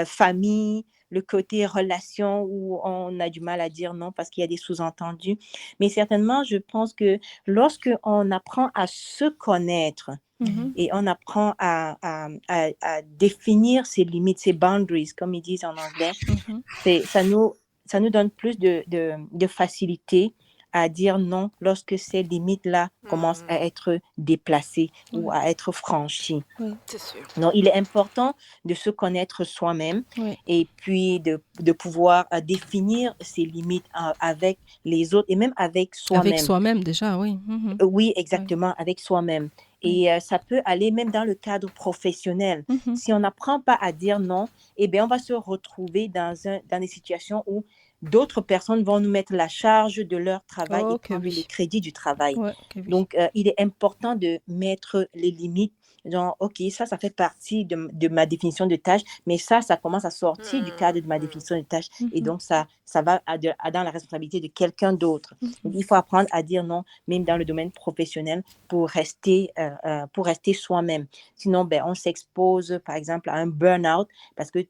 famille, le côté relation où on a du mal à dire non parce qu'il y a des sous-entendus. Mais certainement, je pense que lorsque on apprend à se connaître, et on apprend à définir ses limites, ses boundaries, comme ils disent en anglais, ça nous donne plus de facilité à dire non lorsque ces limites-là commencent à être déplacées ou à être franchies. C'est sûr. Donc, il est important de se connaître soi-même et puis de pouvoir définir ses limites avec les autres et même avec soi-même. Avec soi-même déjà, oui. Oui, exactement, avec soi-même. Et ça peut aller même dans le cadre professionnel. Si on n'apprend pas à dire non, eh bien, on va se retrouver dans des situations où d'autres personnes vont nous mettre la charge de leur travail et prendre les crédits du travail. Donc, il est important de mettre les limites. Genre, OK, ça fait partie de ma définition de tâche, mais ça commence à sortir du cadre de ma définition de tâche. Et donc, ça va dans la responsabilité de quelqu'un d'autre. Donc, il faut apprendre à dire non, même dans le domaine professionnel, pour rester soi-même. Sinon, ben, on s'expose, par exemple, à un burn-out parce que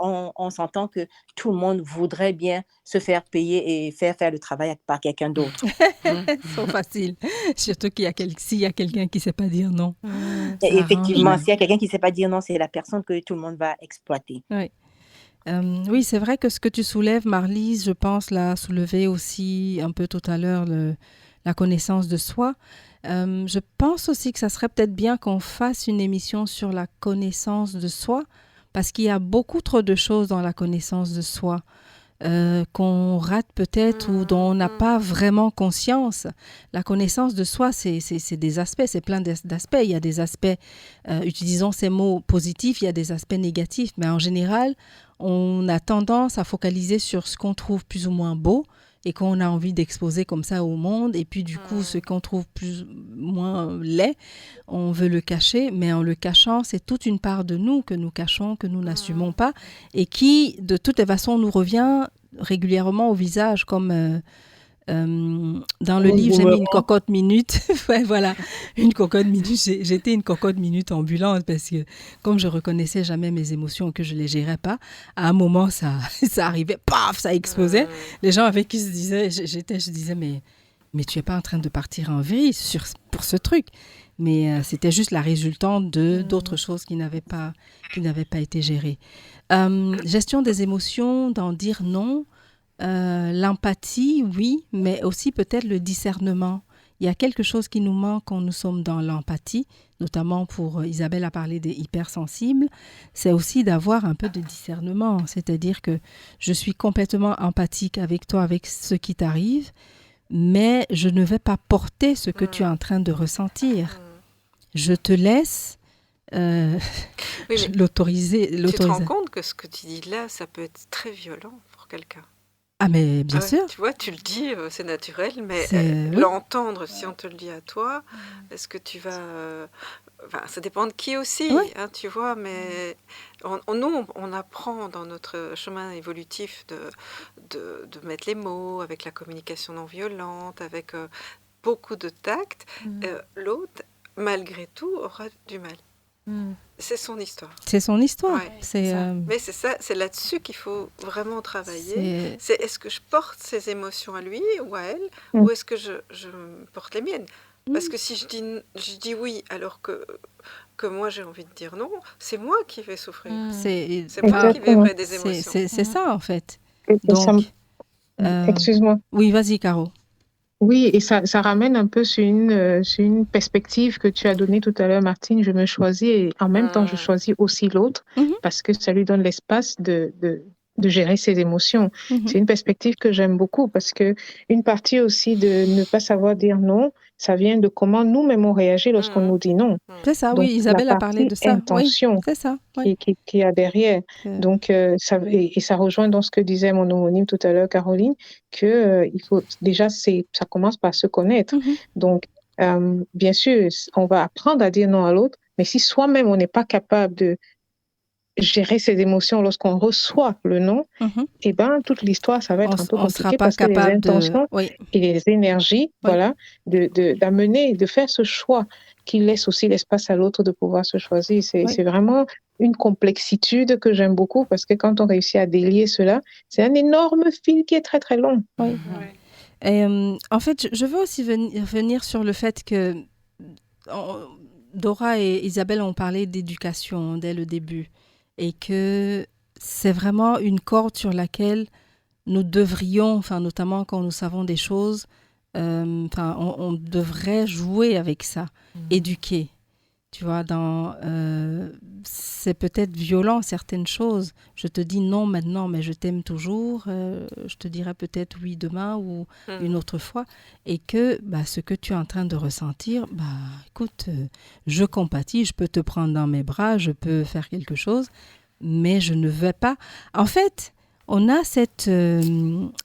on s'entend que tout le monde voudrait bien se faire payer et faire le travail par quelqu'un d'autre. C'est trop facile. Surtout s'il y a quelqu'un qui ne sait pas dire non. Effectivement, s'il y a quelqu'un qui ne sait pas dire non, c'est la personne que tout le monde va exploiter. Oui. Oui, c'est vrai que ce que tu soulèves, Marlise, je pense l'a soulevé aussi un peu tout à l'heure, la connaissance de soi. Je pense aussi que ça serait peut-être bien qu'on fasse une émission sur la connaissance de soi, parce qu'il y a beaucoup trop de choses dans la connaissance de soi qu'on rate peut-être ou dont on n'a pas vraiment conscience. La connaissance de soi, c'est des aspects, c'est plein d'aspects. Il y a des aspects, utilisons ces mots positifs, il y a des aspects négatifs, mais en général, on a tendance à focaliser sur ce qu'on trouve plus ou moins beau et qu'on a envie d'exposer comme ça au monde. Et puis du coup, ce qu'on trouve plus ou moins laid, on veut le cacher. Mais en le cachant, c'est toute une part de nous que nous cachons, que nous n'assumons pas et qui, de toute façon, nous revient régulièrement au visage comme... dans le livre, j'ai mis une cocotte minute. Ouais, voilà, une cocotte minute. J'étais une cocotte minute ambulante parce que comme je reconnaissais jamais mes émotions, que je les gérais pas, à un moment, ça arrivait, paf, ça explosait. Les gens avec qui je disais, mais tu es pas en train de partir en vrille pour ce truc. Mais c'était juste la résultante d'autres choses qui n'avaient pas été gérées. Gestion des émotions, d'en dire non. L'empathie, oui, mais aussi peut-être le discernement. Il y a quelque chose qui nous manque quand nous sommes dans l'empathie, notamment pour Isabelle a parlé des hypersensibles, c'est aussi d'avoir un peu de discernement, c'est-à-dire que je suis complètement empathique avec toi, avec ce qui t'arrive, mais je ne vais pas porter ce que tu es en train de ressentir. Je te laisse l'autoriser. Tu te rends compte que ce que tu dis là, ça peut être très violent pour quelqu'un. Ah mais bien sûr. Tu vois, tu le dis, c'est naturel, mais oui. l'entendre, si on te le dit à toi, est-ce que tu vas... ça dépend de qui aussi, hein, tu vois, mais nous, on apprend dans notre chemin évolutif de mettre les mots, avec la communication non violente, avec beaucoup de tact. L'autre, malgré tout, aura du mal. C'est son histoire. C'est son histoire. Ouais, mais c'est ça, c'est là-dessus qu'il faut vraiment travailler. C'est est-ce que je porte ses émotions à lui ou à elle, ou est-ce que je porte les miennes? Parce que si je dis oui alors que moi j'ai envie de dire non, c'est moi qui vais souffrir. C'est moi qui vivrai des émotions. C'est ça en fait. Donc, excuse-moi. Oui, vas-y Caro. Oui, et ça ramène un peu sur une perspective que tu as donnée tout à l'heure, Martine. Je me choisis et en même temps, je choisis aussi l'autre parce que ça lui donne l'espace de gérer ses émotions. C'est une perspective que j'aime beaucoup parce que une partie aussi de ne pas savoir dire non, ça vient de comment nous-mêmes on réagit lorsqu'on nous dit non. C'est ça, donc, oui, Isabelle a parlé de ça. Intention oui, c'est ça. Oui. Qui a derrière. Donc, ça rejoint dans ce que disait mon homonyme tout à l'heure, Caroline, que il faut déjà, ça commence par se connaître. Donc, bien sûr, on va apprendre à dire non à l'autre, mais si soi-même, on n'est pas capable gérer ses émotions lorsqu'on reçoit le non, eh ben, toute l'histoire, ça va être un peu compliqué parce que les intentions et les énergies, voilà, d'amener, de faire ce choix qui laisse aussi l'espace à l'autre de pouvoir se choisir. C'est vraiment une complexitude que j'aime beaucoup parce que quand on réussit à délier cela, c'est un énorme fil qui est très, très long. Oui. Et, en fait, je veux aussi venir sur le fait que Dora et Isabelle ont parlé d'éducation dès le début et que c'est vraiment une corde sur laquelle nous devrions, enfin, notamment quand nous savons des choses, on devrait jouer avec ça, éduquer. Tu vois, c'est peut-être violent certaines choses. Je te dis non maintenant, mais je t'aime toujours. Je te dirai peut-être oui demain ou une autre fois. Et que ce que tu es en train de ressentir, écoute, je compatis, je peux te prendre dans mes bras, je peux faire quelque chose, mais je ne vais pas. En fait, on a cette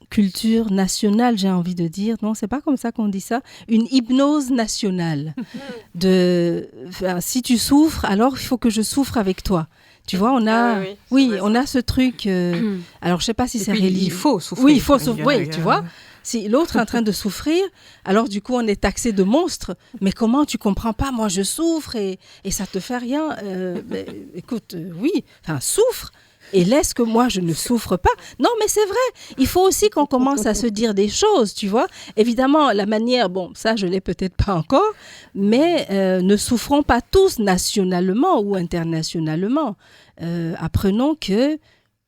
culture nationale, j'ai envie de dire, non, c'est pas comme ça qu'on dit ça, une hypnose nationale. Si tu souffres, alors il faut que je souffre avec toi. Tu vois, on a, on a ce truc. Alors, je sais pas si c'est religieux. Il faut souffrir. Oui, il faut souffrir. Oui, tu vois. Si l'autre est en train de souffrir, alors du coup, on est taxé de monstre. Mais comment tu comprends pas? Moi, je souffre et ça te fait rien. Écoute, souffre. Et laisse que moi, je ne souffre pas. Non, mais c'est vrai. Il faut aussi qu'on commence à se dire des choses, tu vois. Évidemment, la manière, ça, je ne l'ai peut-être pas encore, mais ne souffrons pas tous nationalement ou internationalement. Apprenons que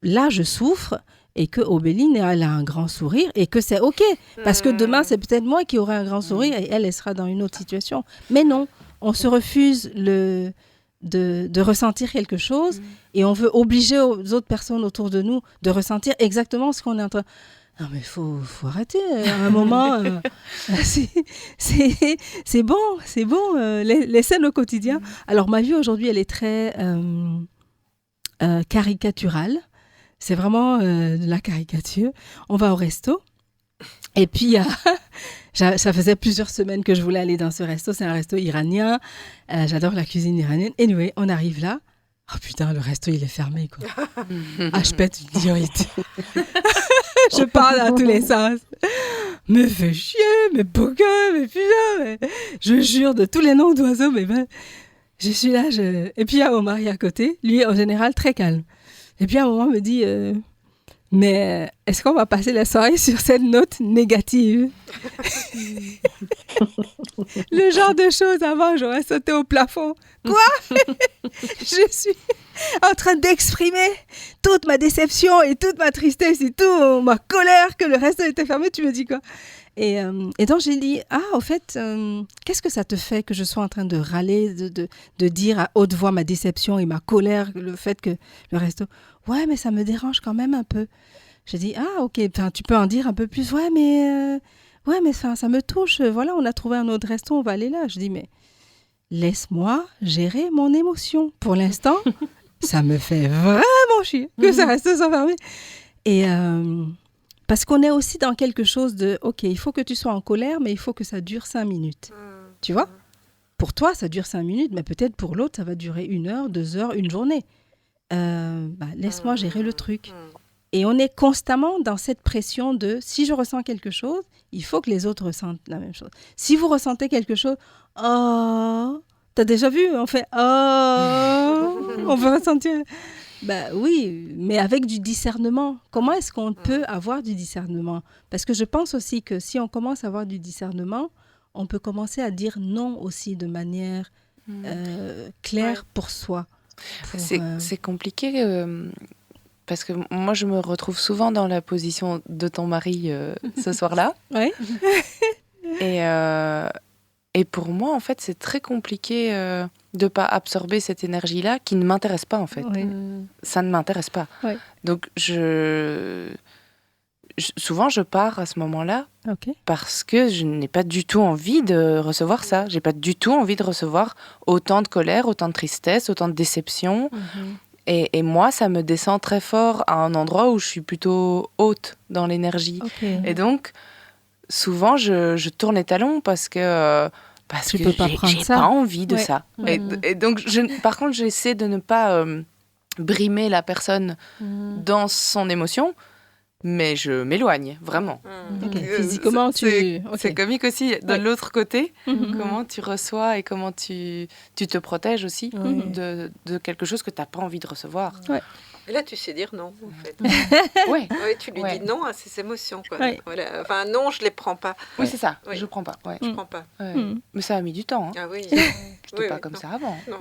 là, je souffre et que Obéline, elle a un grand sourire et que c'est OK. Parce que demain, c'est peut-être moi qui aurai un grand sourire et elle sera dans une autre situation. Mais non, on se refuse de ressentir quelque chose et on veut obliger aux autres personnes autour de nous de ressentir exactement ce qu'on est en train... Non mais faut arrêter à un moment. C'est bon, les scènes au quotidien. Alors ma vie aujourd'hui, elle est très caricaturale. C'est vraiment de la caricature. On va au resto et puis ça faisait plusieurs semaines que je voulais aller dans ce resto. C'est un resto iranien. J'adore la cuisine iranienne. Anyway, on arrive là. Oh putain, le resto, il est fermé, quoi. Je pète une diorite. Je parle à tous les sens. Me fait chier, mais pourquoi, mais putain, mais... Je jure de tous les noms d'oiseaux, mais je suis là. Et puis il y a mon mari à côté. Lui, en général, très calme. Et puis à un moment, il me dit... Mais est-ce qu'on va passer la soirée sur cette note négative? Le genre de choses avant, j'aurais sauté au plafond. Quoi? Je suis en train d'exprimer toute ma déception et toute ma tristesse et toute ma colère que le resto était fermé. Tu me dis quoi? Et donc j'ai dit, au fait, qu'est-ce que ça te fait que je sois en train de râler, de dire à haute voix ma déception et ma colère, le fait que le resto... Ouais, mais ça me dérange quand même un peu. J'ai dit, ok, tu peux en dire un peu plus. Ouais, mais ça me touche. Voilà, on a trouvé un autre resto, on va aller là. Je dis, mais laisse-moi gérer mon émotion. Pour l'instant, ça me fait vraiment chier que ça reste sans fermer. Et parce qu'on est aussi dans quelque chose de, ok, il faut que tu sois en colère, mais il faut que ça dure 5 minutes. Tu vois? Pour toi, ça dure 5 minutes, mais peut-être pour l'autre, ça va durer 1 heure, 2 heures, une journée. Laisse-moi gérer le truc. Et on est constamment dans cette pression de si je ressens quelque chose, il faut que les autres ressentent la même chose. Si vous ressentez quelque chose, t'as déjà vu, on fait on veut ressentir. Oui, mais avec du discernement. Comment est-ce qu'on peut avoir du discernement? Parce que je pense aussi que si on commence à avoir du discernement, on peut commencer à dire non aussi de manière claire pour soi. C'est compliqué parce que moi je me retrouve souvent dans la position de ton mari ce soir-là. Ouais. Et pour moi en fait c'est très compliqué de pas absorber cette énergie-là qui ne m'intéresse pas en fait. Oui. Ça ne m'intéresse pas. Ouais. Donc souvent je pars à ce moment-là parce que je n'ai pas du tout envie de recevoir ça. J'ai pas du tout envie de recevoir autant de colère, autant de tristesse, autant de déception. Et moi, ça me descend très fort à un endroit où je suis plutôt haute dans l'énergie. Et donc, souvent, je tourne les talons parce que j'ai pas envie de ça. Et donc, par contre, j'essaie de ne pas brimer la personne dans son émotion, mais je m'éloigne, vraiment. Physiquement, c'est comique aussi, de l'autre côté, comment tu reçois et comment tu te protèges aussi de quelque chose que tu n'as pas envie de recevoir. Ouais. Et là, tu sais dire non, en fait. Ouais. Tu lui dis non à ses émotions, quoi. Donc, voilà. Enfin, non, je les prends pas. Oui, c'est ça. Je prends pas. Je prends pas. Mais ça a mis du temps. Hein. Ah oui. J'étais pas comme ça avant. Non.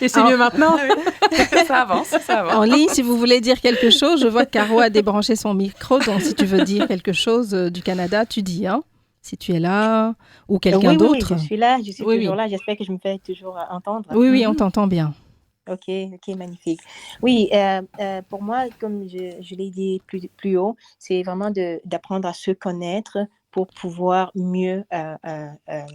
Et c'est mieux maintenant. Ça avance. En ligne, si vous voulez dire quelque chose, je vois que Caro a débranché son micro. Donc, si tu veux dire quelque chose du Canada, tu dis, hein, si tu es là ou quelqu'un d'autre. Oui, je suis là. Je suis toujours là. J'espère que je me fais toujours entendre. Oui, on t'entend bien. Ok, magnifique. Oui, pour moi, comme je l'ai dit plus haut, c'est vraiment d'apprendre à se connaître pour pouvoir mieux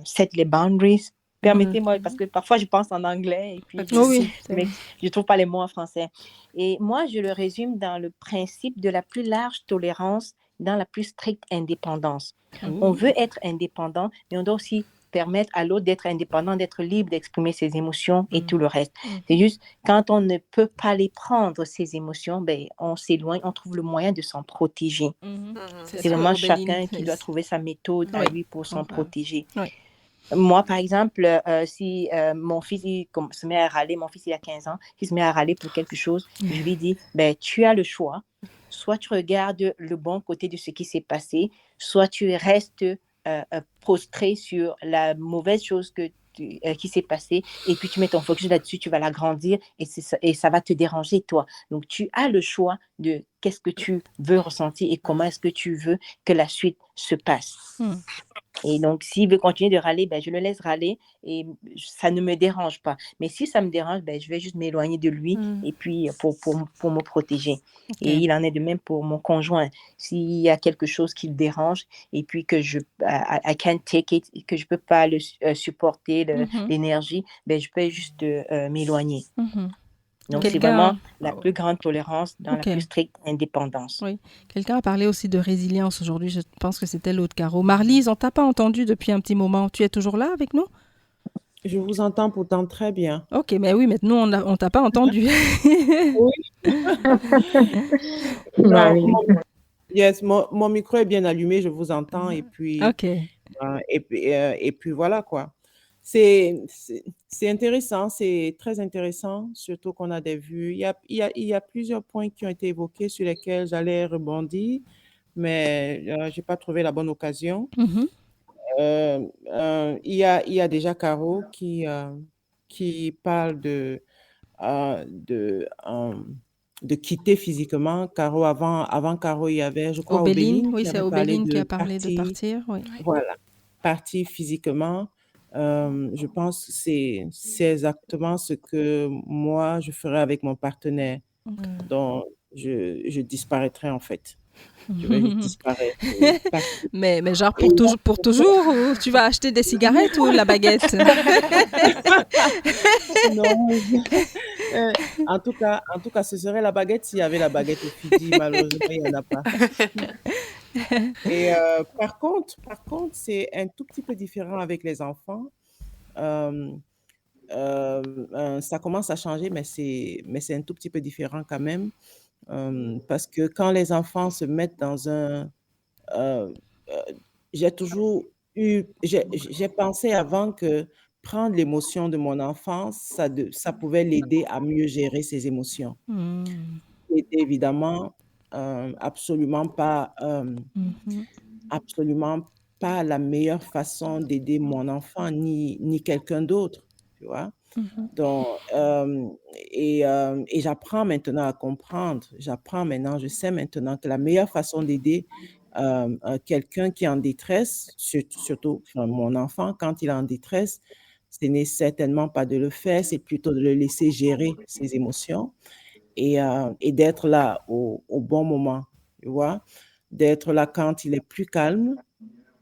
set les boundaries. Permettez-moi, parce que parfois je pense en anglais et puis je trouve pas les mots en français. Et moi, je le résume dans le principe de la plus large tolérance, dans la plus stricte indépendance. On veut être indépendant, mais on doit aussi permettre à l'autre d'être indépendant, d'être libre d'exprimer ses émotions et tout le reste. C'est juste, quand on ne peut pas les prendre, ces émotions, on s'éloigne, on trouve le moyen de s'en protéger. C'est vraiment chacun qui doit trouver sa méthode à lui pour s'en protéger. Moi, par exemple, si mon fils se met à râler, mon fils il a 15 ans, il se met à râler pour quelque chose, je lui dis, tu as le choix. Soit tu regardes le bon côté de ce qui s'est passé, soit tu restes prostré sur la mauvaise chose qui s'est passée et puis tu mets ton focus là-dessus, tu vas l'agrandir et ça va te déranger toi. Donc, tu as le choix de qu'est-ce que tu veux ressentir et comment est-ce que tu veux que la suite se passe. Et donc, s'il veut continuer de râler, je le laisse râler et ça ne me dérange pas. Mais si ça me dérange, je vais juste m'éloigner de lui et puis pour me protéger. Et il en est de même pour mon conjoint. S'il y a quelque chose qui le dérange et puis que I can't take it, que je ne peux pas le supporter, l'énergie, je peux juste m'éloigner. Donc, c'est vraiment la plus grande tolérance dans la plus stricte indépendance. Oui. Quelqu'un a parlé aussi de résilience aujourd'hui. Je pense que c'était l'autre, Caro. Marlise, on ne t'a pas entendu depuis un petit moment. Tu es toujours là avec nous? Je vous entends pourtant très bien. Ok, mais oui, mais nous, on ne t'a pas entendu. Oui. Yes, mon micro est bien allumé, je vous entends. Et puis, et puis voilà quoi. C'est intéressant, c'est très intéressant, surtout qu'on a des vues. Il y a plusieurs points qui ont été évoqués sur lesquels j'allais rebondir, mais je n'ai pas trouvé la bonne occasion. Il y a déjà Caro qui parle de quitter physiquement. Caro, avant Caro, il y avait, je crois, Obéline. Oui, c'est Obéline qui a parlé de partir. Oui. Voilà, partir physiquement. Je pense que c'est exactement ce que moi, je ferais avec mon partenaire. Donc, je disparaîtrais en fait. Je vais juste disparaître. Mais genre pour toujours ou tu vas acheter des cigarettes ou la baguette? Non. En tout cas, ce serait la baguette s'il y avait la baguette au Fidji. Malheureusement, il n'y en a pas. Et par contre, c'est un tout petit peu différent avec les enfants. Ça commence à changer, mais c'est un tout petit peu différent quand même. Parce que quand les enfants se mettent dans un... j'ai toujours j'ai pensé avant que prendre l'émotion de mon enfant, ça pouvait l'aider à mieux gérer ses émotions. C'était évidemment absolument pas la meilleure façon d'aider mon enfant ni quelqu'un d'autre, tu vois. Donc, et j'apprends maintenant à comprendre. Je sais maintenant que la meilleure façon d'aider quelqu'un qui est en détresse, surtout mon enfant, quand il est en détresse, ce n'est certainement pas de le faire, c'est plutôt de le laisser gérer ses émotions et d'être là au bon moment, tu vois, d'être là quand il est plus calme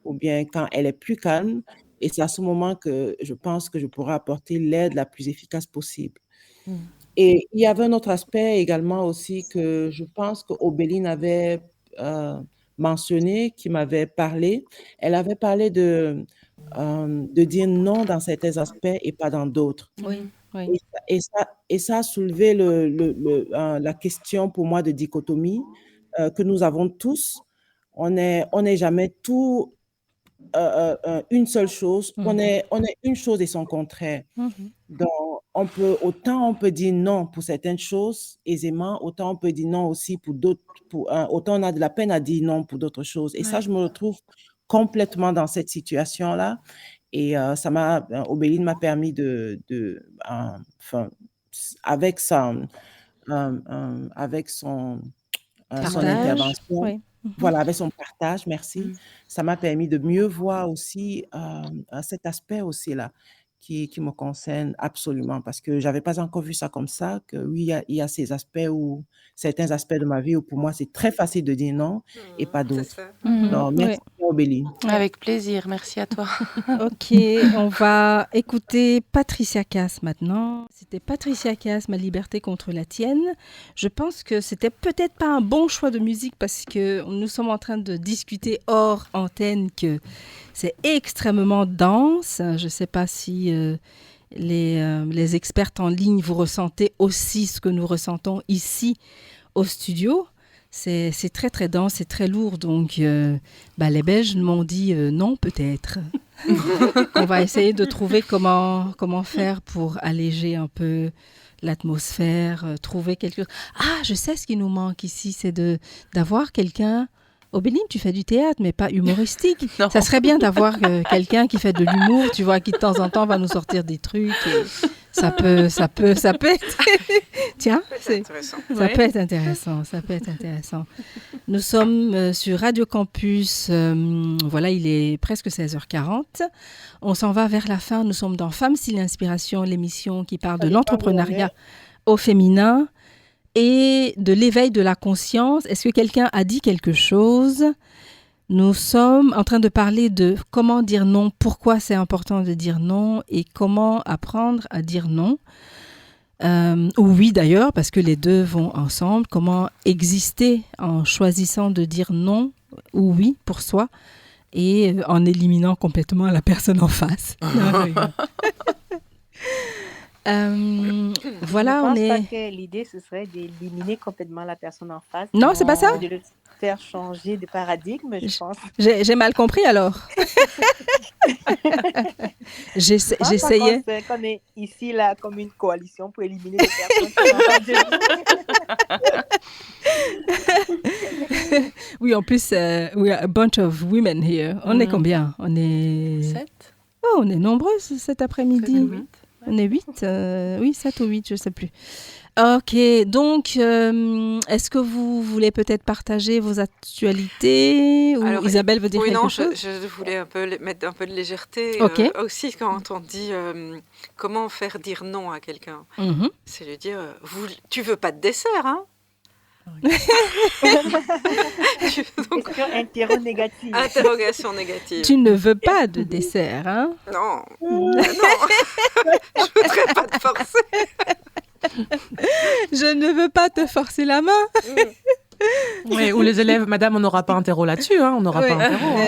ou bien quand elle est plus calme. Et c'est à ce moment que je pense que je pourrai apporter l'aide la plus efficace possible. Et il y avait un autre aspect également aussi que je pense qu'Obéline avait mentionné, qui m'avait parlé. Elle avait parlé de dire non dans certains aspects et pas dans d'autres. Oui. Et ça a soulevé la question pour moi de dichotomie que nous avons tous. On n'est jamais tout une seule chose. On est une chose et son contraire. Donc, on peut dire non pour certaines choses aisément, autant on peut dire non aussi pour d'autres. Autant on a de la peine à dire non pour d'autres choses. Et ça, je me retrouve complètement dans cette situation-là. Et Obéline m'a permis avec son intervention, oui. Voilà, avec son partage, merci. Ça m'a permis de mieux voir aussi cet aspect aussi là qui me concerne absolument, parce que j'avais pas encore vu ça comme ça, que oui, il y a certains aspects de ma vie où pour moi c'est très facile de dire non et pas d'autres. Donc, merci Obéline. Avec plaisir, merci à toi. Ok, on va écouter Patricia Cass maintenant. C'était Patricia Cass, Ma liberté contre la tienne. Je pense que c'était peut-être pas un bon choix de musique parce que nous sommes en train de discuter hors antenne que c'est extrêmement dense. Je ne sais pas si les expertes en ligne, vous ressentez aussi ce que nous ressentons ici au studio. C'est très très dense, c'est très lourd, donc les Belges m'ont dit non peut-être. On va essayer de trouver comment faire pour alléger un peu l'atmosphère, trouver quelque chose. Ah, je sais ce qui nous manque ici, c'est d'avoir quelqu'un. Obéline, tu fais du théâtre, mais pas humoristique. Ça serait bien d'avoir quelqu'un qui fait de l'humour, tu vois, qui de temps en temps va nous sortir des trucs. Et ça peut être... Tiens, ça peut être intéressant. Nous sommes sur Radio Campus. Voilà, il est presque 16h40. On s'en va vers la fin. Nous sommes dans Femmes, Style, Inspiration, l'émission qui parle de l'entrepreneuriat au féminin et de l'éveil de la conscience. Est-ce que quelqu'un a dit quelque chose ? Nous sommes en train de parler de comment dire non, pourquoi c'est important de dire non et comment apprendre à dire non. Ou oui d'ailleurs, parce que les deux vont ensemble. Comment exister en choisissant de dire non ou oui pour soi et en éliminant complètement la personne en face. Voilà, je pense pas que l'idée ce serait d'éliminer complètement la personne en face. Non, c'est pas ça. De le faire changer de paradigme, je pense. J'ai mal compris alors. J'essayais. On est ici là comme une coalition pour éliminer les personnes qui Oui, en plus, we are a bunch of women here. On est combien ? On est 7. Oh, on est nombreuses cet après-midi. On est 8, oui, 7 ou 8, je ne sais plus. Ok, donc, est-ce que vous voulez peut-être partager vos actualités ou Isabelle veut dire quelque chose ? Je voulais mettre un peu de légèreté aussi quand on dit comment faire dire non à quelqu'un. C'est lui dire, tu veux pas de dessert, hein ? Interrogation négative. Tu ne veux pas de dessert, hein ? Non. Je ne voudrais pas te forcer. Je ne veux pas te forcer la main. Oui, ou les élèves, madame, on n'aura pas interro là-dessus, hein, on n'aura pas interro.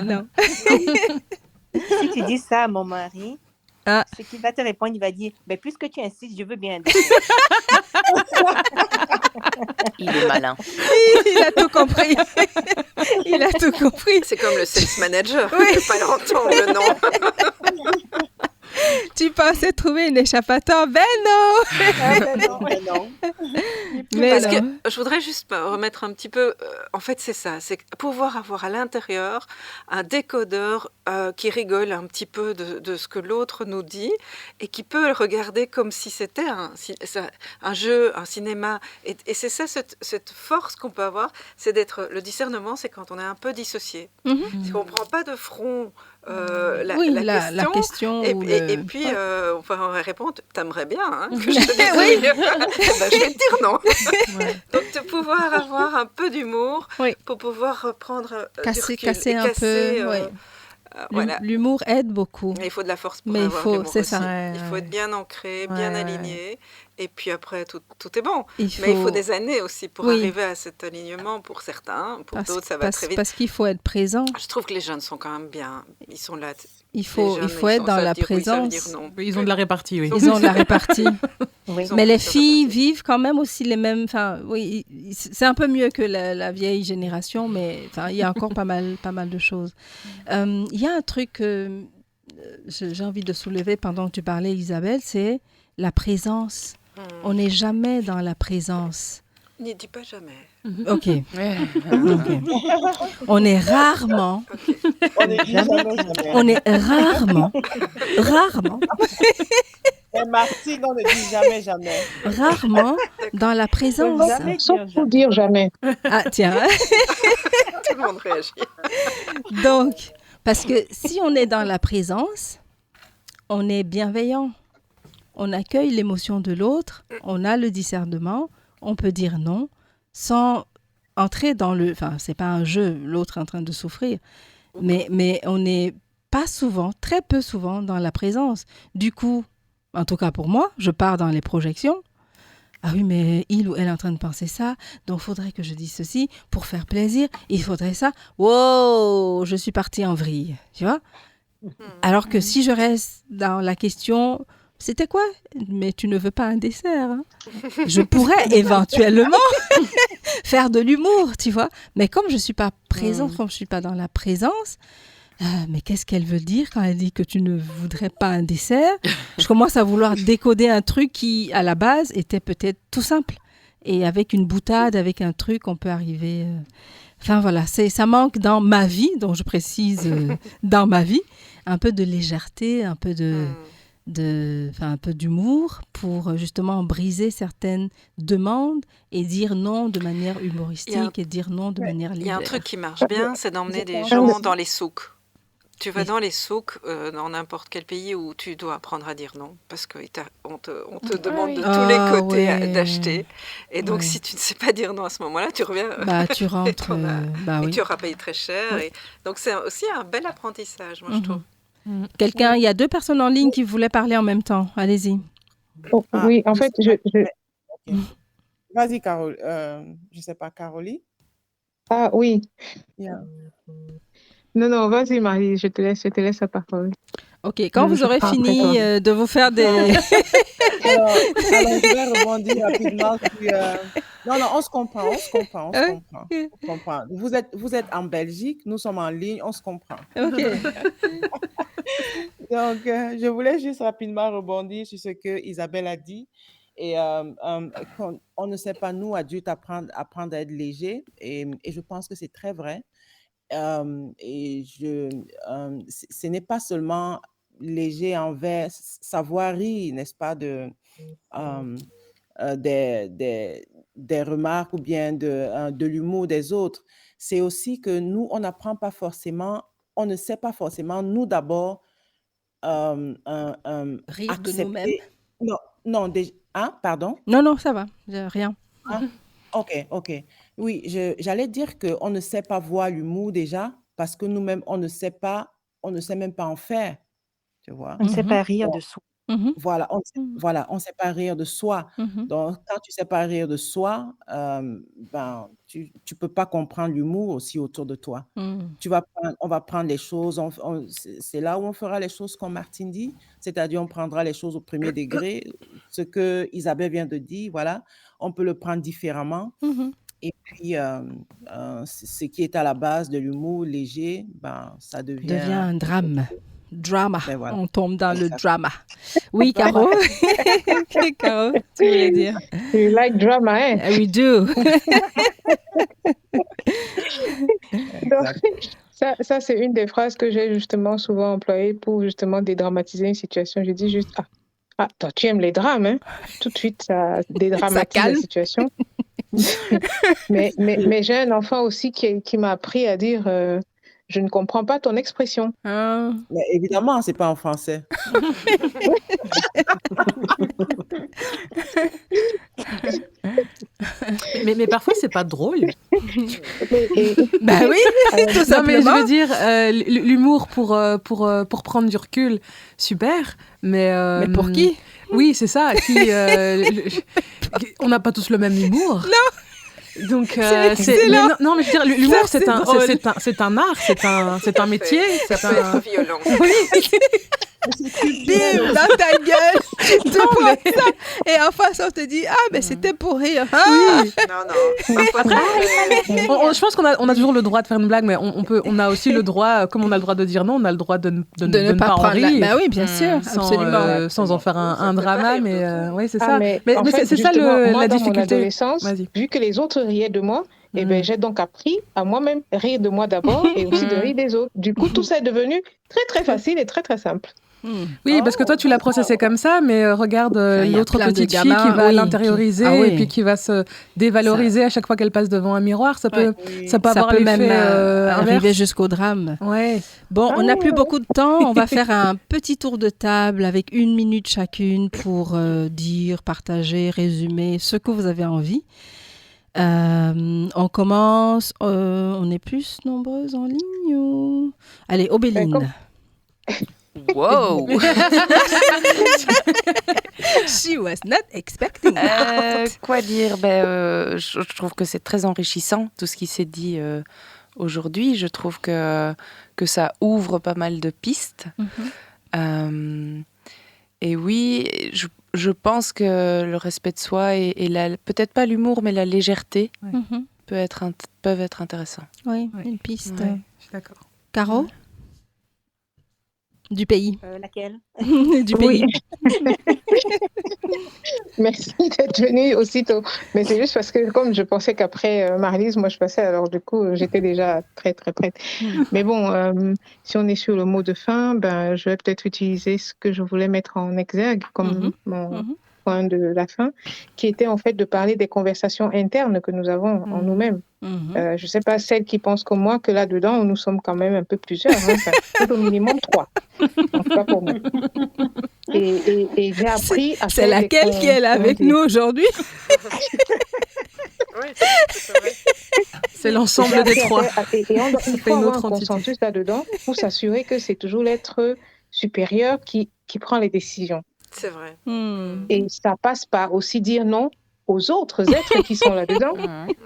Non. Si tu dis ça à mon mari, ce qu'il va te répondre, il va dire, puisque tu insistes, je veux bien. Il est malin. Il a tout compris. C'est comme le sales manager. Oui. Tu ne peux pas l'entendre, le nom. Tu pensais trouver une échappatoire? Ben non. Parce que je voudrais juste remettre un petit peu... en fait, c'est ça. C'est pouvoir avoir à l'intérieur un décodeur qui rigole un petit peu de ce que l'autre nous dit et qui peut le regarder comme si c'était un jeu, un cinéma. Et c'est ça, cette force qu'on peut avoir, c'est d'être... Le discernement, c'est quand on est un peu dissocié. C'est qu'on ne prend pas de front... la question. Et puis, on va répondre, t'aimerais bien que je te dise oui. Je vais te dire non. Donc, de pouvoir avoir un peu d'humour pour pouvoir reprendre du recul. Casser un peu. Voilà. L'humour aide beaucoup. Mais il faut de la force pour avoir l'humour c'est aussi. Ça. Il faut être bien ancré, bien aligné. et puis après, tout est bon. Mais il faut des années aussi pour arriver à cet alignement pour certains. Pour d'autres, ça va très vite. Parce qu'il faut être présent. Je trouve que les jeunes sont quand même bien. Ils sont là. Il faut être dans la présence. Oui, ils ont de la répartie, oui. Ils ont de la répartie. Mais les filles vivent quand même aussi les mêmes... Enfin, oui, c'est un peu mieux que la vieille génération, mais il y a encore pas mal de choses. Il y a un truc que j'ai envie de soulever pendant que tu parlais, Isabelle, c'est la présence. On n'est jamais dans la présence. Ne dis pas jamais. OK. On est rarement... On est rarement... Et Martine, on ne dit jamais. Rarement dans la présence. Sauf pour dire jamais. Ah, tiens. Tout le monde réagit. Donc, parce que si on est dans la présence, on est bienveillant. On accueille l'émotion de l'autre, on a le discernement, on peut dire non sans entrer dans le... Enfin, c'est pas un jeu, l'autre est en train de souffrir. Mais on n'est pas souvent, très peu souvent dans la présence. Du coup, en tout cas pour moi, je pars dans les projections. Ah oui, mais il ou elle est en train de penser ça, donc il faudrait que je dise ceci pour faire plaisir. Il faudrait ça. Wow, je suis partie en vrille, tu vois. Alors que si je reste dans la question... C'était quoi? Mais tu ne veux pas un dessert. Hein? Je pourrais éventuellement faire de l'humour, tu vois. Mais comme je ne suis pas présente, comme je ne suis pas dans la présence, mais qu'est-ce qu'elle veut dire quand elle dit que tu ne voudrais pas un dessert? Je commence à vouloir décoder un truc qui, à la base, était peut-être tout simple. Et avec une boutade, avec un truc, on peut arriver... Enfin voilà, ça manque dans ma vie, donc je précise dans ma vie, un peu de légèreté, un peu un peu d'humour pour justement briser certaines demandes et dire non de manière humoristique et dire non de manière légère. Il y a un truc qui marche bien, c'est d'emmener des gens dans les souks. Tu vas dans les souks, dans n'importe quel pays où tu dois apprendre à dire non, parce qu'on te demande de tous les côtés d'acheter. Et donc, si tu ne sais pas dire non à ce moment-là, tu reviens... tu rentres... et tu auras payé très cher. Et donc, c'est aussi un bel apprentissage, moi, je trouve. Quelqu'un, il y a 2 personnes en ligne qui voulaient parler en même temps. Allez-y. Oui, en fait, Vas-y, Carole. Je ne sais pas, Caroline? Ah oui. Yeah. Non, vas-y, Marie, je te laisse la parole. OK, quand vous aurez fini de vous faire des... alors, je vais rebondir rapidement. Non, on se comprend. Vous êtes en Belgique, nous sommes en ligne, on se comprend. OK. Donc, je voulais juste rapidement rebondir sur ce que Isabelle a dit. Et on ne sait pas, nous, adultes, apprendre à être léger. Et je pense que c'est très vrai. Ce n'est pas seulement léger envers savoir rire, n'est-ce pas, des remarques ou bien de l'humour des autres. C'est aussi que nous, on n'apprend pas forcément, on ne sait pas forcément, nous d'abord, rire accepter... de nous-mêmes. Non, pardon? Non, ça va, rien. OK. Oui, j'allais dire qu'on ne sait pas voir l'humour déjà, parce que nous-mêmes, on ne sait même pas en faire, tu vois. On ne sait pas rire de soi. Voilà, on ne sait pas rire de soi. Donc, quand tu ne sais pas rire de soi, tu ne peux pas comprendre l'humour aussi autour de toi. On va prendre les choses, c'est là où on fera les choses comme Martine dit, c'est-à-dire on prendra les choses au premier degré. Ce que Isabelle vient de dire, voilà, on peut le prendre différemment. Et puis, ce qui est à la base de l'humour léger, ça devient un drame. Drama. Voilà. On tombe dans le drama. Oui, Caro. Caro, tu voulais dire? You like drama, hein? We do. Donc, ça, c'est une des phrases que j'ai justement souvent employées pour justement dédramatiser une situation. Je dis juste, toi, tu aimes les drames, hein? Tout de suite, ça dédramatise la situation. mais j'ai un enfant aussi qui m'a appris à dire... je ne comprends pas ton expression. Mais évidemment, c'est pas en français. Mais parfois, c'est pas drôle. Bah oui, tout simplement. Non, mais je veux dire, l'humour pour prendre du recul, super. Mais pour qui? Oui, c'est ça. On n'a pas tous le même humour. Non. Donc, c'est excellent. Non, mais je veux dire, l'humour, c'est un art, c'est un métier. Ça peut être violent. Oui. Bim, dans ta gueule. Tu prends ça. Et en face, on te dit, mais c'était pour rire. Oui. Non. Je pense qu'on a toujours le droit de faire une blague, mais on a aussi le droit, comme on a le droit de dire non, on a le droit de ne pas en rire. Bah oui, bien sûr, absolument. Sans en faire un drama, mais oui, c'est ça. Mais c'est ça moi, la dans difficulté. mon adolescence, vu que les autres riaient de moi, j'ai donc appris à moi-même rire de moi d'abord et aussi de rire des autres. Du coup, tout ça est devenu très, très facile et très, très simple. Oui, parce que toi, tu l'as processé comme ça, mais regarde l'autre petite fille qui va l'intérioriser et puis qui va se dévaloriser à chaque fois qu'elle passe devant un miroir. Ça peut avoir l'effet même arriver jusqu'au drame. Ouais. Bon, on n'a plus beaucoup de temps. On va faire un petit tour de table avec 1 minute chacune pour dire, partager, résumer ce que vous avez envie. On commence. On est plus nombreuses en ligne ou... Allez, Obéline. Wow! She was not expecting that. Quoi dire? Je trouve que c'est très enrichissant, tout ce qui s'est dit aujourd'hui. Je trouve que ça ouvre pas mal de pistes. Et oui, je pense que le respect de soi et peut-être pas l'humour, mais la légèreté peuvent être intéressants. Oui, une piste. Ouais, je suis d'accord. Caro? Du pays. Laquelle? Du pays. Merci d'être venue aussitôt. Mais c'est juste parce que comme je pensais qu'après Marlise, moi je passais, alors du coup j'étais déjà très très prête. Mais bon, si on est sur le mot de fin, je vais peut-être utiliser ce que je voulais mettre en exergue comme mon point de la fin, qui était en fait de parler des conversations internes que nous avons en nous-mêmes. Je ne sais pas celles qui pensent comme moi que là-dedans, nous sommes quand même un peu plusieurs, tout au minimum 3. En tout cas pour moi. Et j'ai appris à c'est laquelle qui est là avec nous aujourd'hui? Oui, c'est vrai. C'est l'ensemble des 3. Et il faut avoir un consensus là-dedans pour s'assurer que c'est toujours l'être supérieur qui prend les décisions. C'est vrai. Et ça passe par aussi dire non aux autres êtres qui sont là-dedans,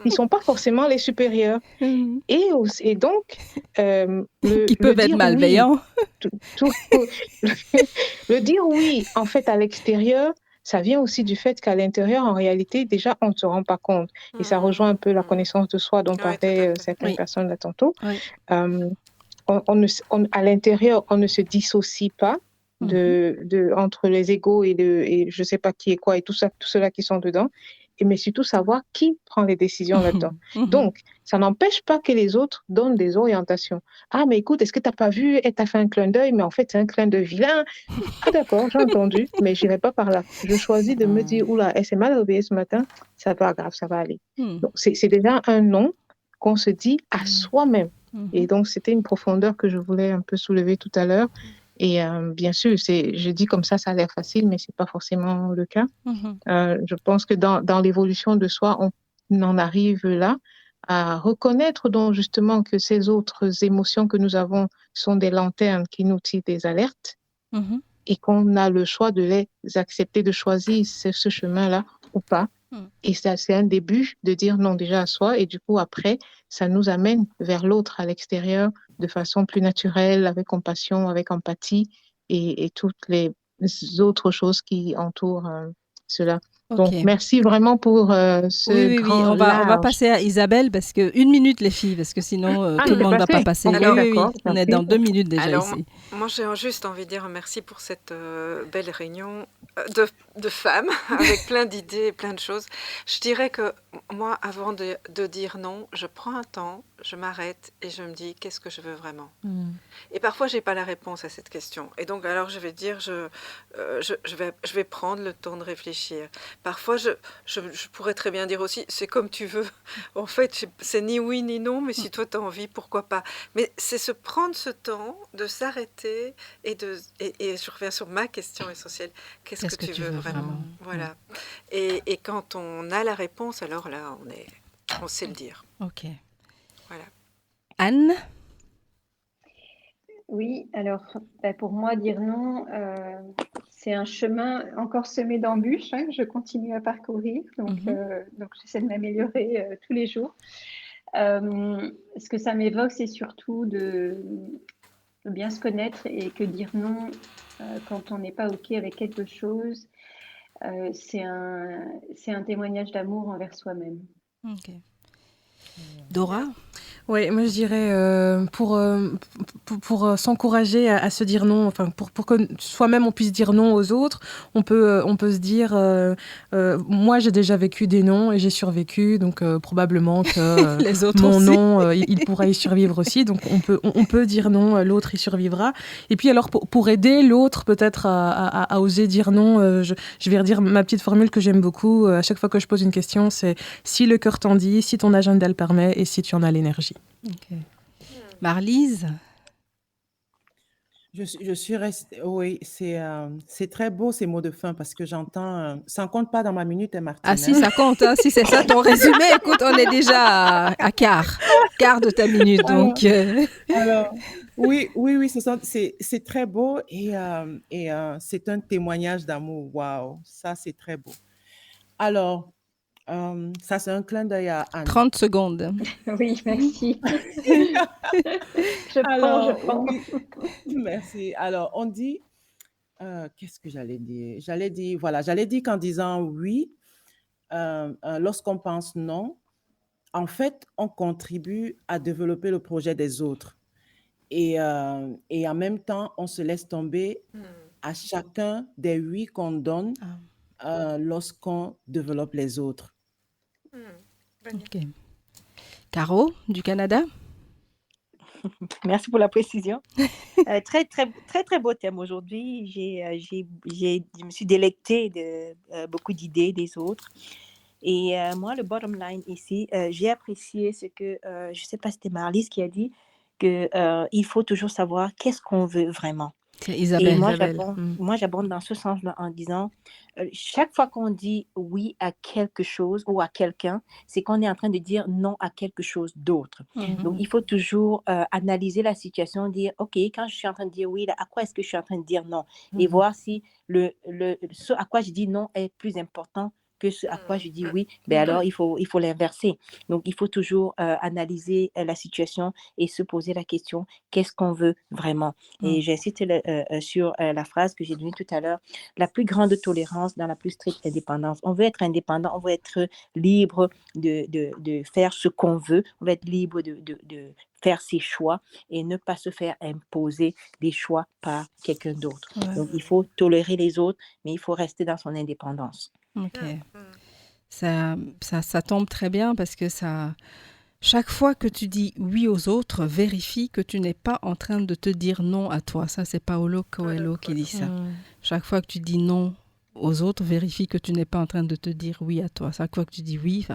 qui ne sont pas forcément les supérieurs. Et donc, qui peuvent être malveillants. Le dire oui, en fait, à l'extérieur, ça vient aussi du fait qu'à l'intérieur, en réalité, déjà, on ne se rend pas compte. Et ça rejoint un peu la connaissance de soi dont parlaient certaines personnes là tantôt. À l'intérieur, on ne se dissocie pas entre les égos et je ne sais pas qui est quoi et tout cela qui sont dedans, mais surtout savoir qui prend les décisions là-dedans. Donc, ça n'empêche pas que les autres donnent des orientations. Ah, mais écoute, est-ce que tu n'as pas vu, elle t'a fait un clin d'œil, mais en fait, c'est un clin d'œil vilain. Ah, d'accord, j'ai entendu, mais je n'irai pas par là. Je choisis de me dire, oula, elle s'est mal réveillée ce matin, ça va grave, ça va aller. Donc, c'est déjà un non qu'on se dit à soi-même. Et donc, c'était une profondeur que je voulais un peu soulever tout à l'heure. Et bien sûr, je dis comme ça a l'air facile, mais ce n'est pas forcément le cas. Je pense que dans l'évolution de soi, on en arrive là à reconnaître donc justement que ces autres émotions que nous avons sont des lanternes qui nous tirent des alertes et qu'on a le choix de les accepter, de choisir ce chemin-là ou pas. Et ça, c'est un début de dire non déjà à soi et du coup après, ça nous amène vers l'autre à l'extérieur de façon plus naturelle, avec compassion, avec empathie et toutes les autres choses qui entourent cela. Donc, merci vraiment pour ce grand on va passer à Isabelle, parce que 1 minute les filles, parce que sinon tout le monde ne va pas passer. On est dans 2 minutes déjà ici. Moi, j'ai juste envie de dire merci pour cette belle réunion de femmes, avec plein d'idées et plein de choses. Je dirais que moi, avant de dire non, je prends un temps, je m'arrête et je me dis qu'est-ce que je veux vraiment. Et parfois, je n'ai pas la réponse à cette question. Et donc, alors, je vais dire, je vais prendre le temps de réfléchir. Parfois, je pourrais très bien dire aussi, c'est comme tu veux. En fait, c'est ni oui ni non, mais si toi, tu as envie, pourquoi pas. Mais c'est se prendre ce temps de s'arrêter et je reviens sur ma question essentielle. Qu'est-ce que tu veux vraiment? Voilà. Et quand on a la réponse, alors alors là, on sait le dire. Ok. Voilà. Anne? Oui, alors pour moi, dire non, c'est un chemin encore semé d'embûches que je continue à parcourir. Donc j'essaie de m'améliorer tous les jours. Ce que ça m'évoque, c'est surtout de bien se connaître et que dire non quand on n'est pas OK avec quelque chose, c'est un témoignage d'amour envers soi-même. Ok. Dora? Oui, moi je dirais pour s'encourager à se dire non, enfin pour que soi-même on puisse dire non aux autres, on peut se dire moi j'ai déjà vécu des noms et j'ai survécu, donc probablement que Les autres mon aussi. non il pourra y survivre aussi, donc on peut dire non, l'autre y survivra. Et puis alors pour aider l'autre peut-être à oser dire non, je vais redire ma petite formule que j'aime beaucoup à chaque fois que je pose une question, c'est si le cœur t'en dit, si ton agenda le permet et si tu en as l'énergie. Ok. Marlise? Je suis restée. Oui, c'est très beau ces mots de fin parce que j'entends. Ça ne compte pas dans ma minute, Martine. Ah si, ça compte. Hein. Si c'est ça ton résumé, écoute, on est déjà à quart de ta minute. Donc, Alors, oui, c'est très beau et c'est un témoignage d'amour. Waouh, ça c'est très beau. Alors, ça c'est un clin d'œil à Anne. 30 secondes. Oui, merci. Alors, je prends. oui, merci. Alors, on dit, qu'est-ce que j'allais dire? J'allais dire qu'en disant oui, lorsqu'on pense non, en fait, on contribue à développer le projet des autres. Et en même temps, on se laisse tomber à chacun des oui qu'on donne lorsqu'on développe les autres. Ok. Caro, du Canada? Merci pour la précision. Très, très, très, très beau thème aujourd'hui. Je me suis délectée de beaucoup d'idées des autres. Et moi, le bottom line ici, j'ai apprécié ce que, je ne sais pas si c'était Marlise qui a dit, qu'il faut toujours savoir qu'est-ce qu'on veut vraiment. C'est Isabelle. Et moi, j'abonde dans ce sens-là en disant, chaque fois qu'on dit oui à quelque chose ou à quelqu'un, c'est qu'on est en train de dire non à quelque chose d'autre. Donc, il faut toujours analyser la situation, dire, OK, quand je suis en train de dire oui, là, à quoi est-ce que je suis en train de dire non? Et voir si ce à quoi je dis non est plus important que ce à quoi je dis oui, alors il faut l'inverser. Donc, il faut toujours analyser la situation et se poser la question, qu'est-ce qu'on veut vraiment? Et j'insiste sur la phrase que j'ai donnée tout à l'heure, la plus grande tolérance dans la plus stricte indépendance. On veut être indépendant, on veut être libre de faire ce qu'on veut, on veut être libre de faire ses choix et ne pas se faire imposer des choix par quelqu'un d'autre. Ouais. Donc, il faut tolérer les autres, mais il faut rester dans son indépendance. Ok. Ça tombe très bien parce que ça... Chaque fois que tu dis oui aux autres, vérifie que tu n'es pas en train de te dire non à toi. Ça, c'est Paulo Coelho qui dit ça. Chaque fois que tu dis non aux autres, vérifie que tu n'es pas en train de te dire oui à toi. Chaque fois que tu dis oui...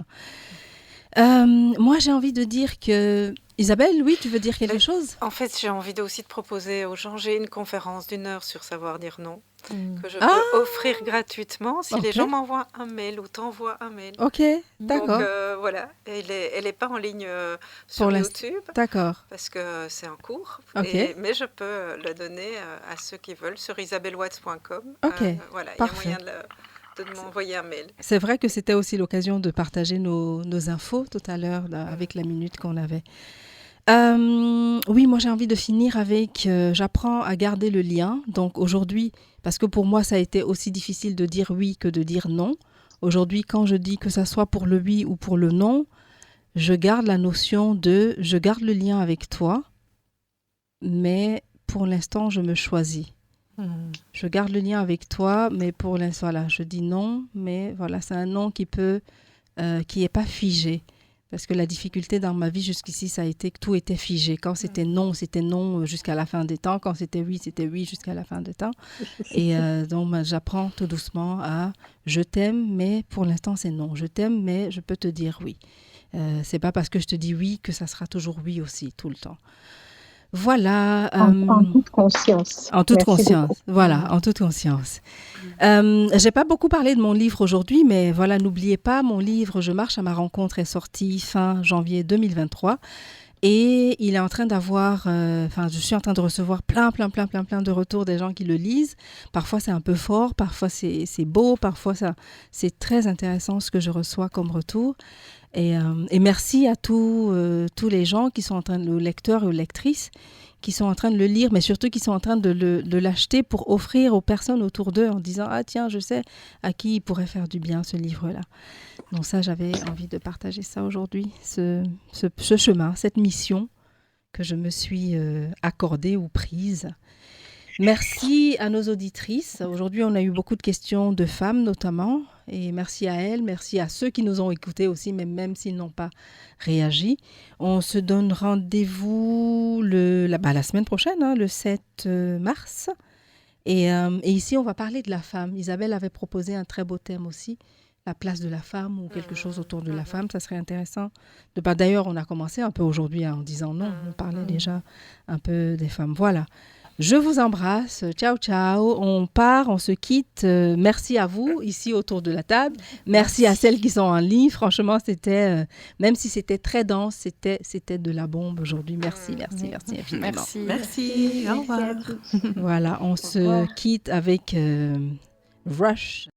moi, j'ai envie de dire que... Isabelle, oui, tu veux dire quelque chose? En fait, j'ai envie aussi de proposer aux gens, j'ai une conférence d'1 heure sur savoir dire non, que je peux offrir gratuitement si les gens m'envoient un mail ou t'envoient un mail. Ok, d'accord. Donc voilà, elle n'est pas en ligne sur YouTube. D'accord. Parce que c'est en cours, mais je peux le donner à ceux qui veulent sur isabellewatts.com. Ok, voilà, parfait. Il y a moyen de m'envoyer un mail. C'est vrai que c'était aussi l'occasion de partager nos infos tout à l'heure avec la minute qu'on avait. Oui, moi j'ai envie de finir avec j'apprends à garder le lien. Donc aujourd'hui, parce que pour moi ça a été aussi difficile de dire oui que de dire non. Aujourd'hui, quand je dis que ça soit pour le oui ou pour le non, je garde la notion je garde le lien avec toi, mais pour l'instant je me choisis. Je garde le lien avec toi, mais pour l'instant, voilà, je dis non, mais voilà, c'est un non qui est pas figé. Parce que la difficulté dans ma vie jusqu'ici, ça a été que tout était figé. Quand c'était non jusqu'à la fin des temps. Quand c'était oui jusqu'à la fin des temps. Et donc, j'apprends tout doucement à je t'aime, mais pour l'instant, c'est non. Je t'aime, mais je peux te dire oui. C'est pas parce que je te dis oui que ça sera toujours oui aussi, tout le temps. Voilà. En toute conscience. En toute Merci conscience. beaucoup. Voilà, en toute conscience. J'ai pas beaucoup parlé de mon livre aujourd'hui, mais voilà, n'oubliez pas, mon livre Je marche à ma rencontre est sorti fin janvier 2023. Et il est en train d'avoir, je suis en train de recevoir plein de retours des gens qui le lisent. Parfois c'est un peu fort, parfois c'est beau, parfois c'est très intéressant ce que je reçois comme retour. Et merci à tous les gens qui sont en train, aux lecteurs et aux lectrices, qui sont en train de le lire, mais surtout qui sont en train de l'acheter pour offrir aux personnes autour d'eux en disant « Ah tiens, je sais à qui il pourrait faire du bien ce livre-là ». Donc ça, j'avais envie de partager ça aujourd'hui, ce chemin, cette mission que je me suis accordée ou prise. Merci à nos auditrices. Aujourd'hui, on a eu beaucoup de questions de femmes notamment. Et merci à elles, merci à ceux qui nous ont écoutés aussi, même s'ils n'ont pas réagi. On se donne rendez-vous la semaine prochaine, le 7 mars. Et ici, on va parler de la femme. Isabelle avait proposé un très beau thème aussi, la place de la femme ou quelque chose autour de la femme. Ça serait intéressant. D'ailleurs, on a commencé un peu aujourd'hui en disant non. On parlait déjà un peu des femmes. Voilà. Je vous embrasse. Ciao, ciao. On part, on se quitte. Merci à vous ici autour de la table. Merci à celles qui sont en ligne. Franchement, c'était, même si c'était très dense, c'était de la bombe aujourd'hui. Merci infiniment. Merci. Au revoir. Voilà, on se quitte avec Rush.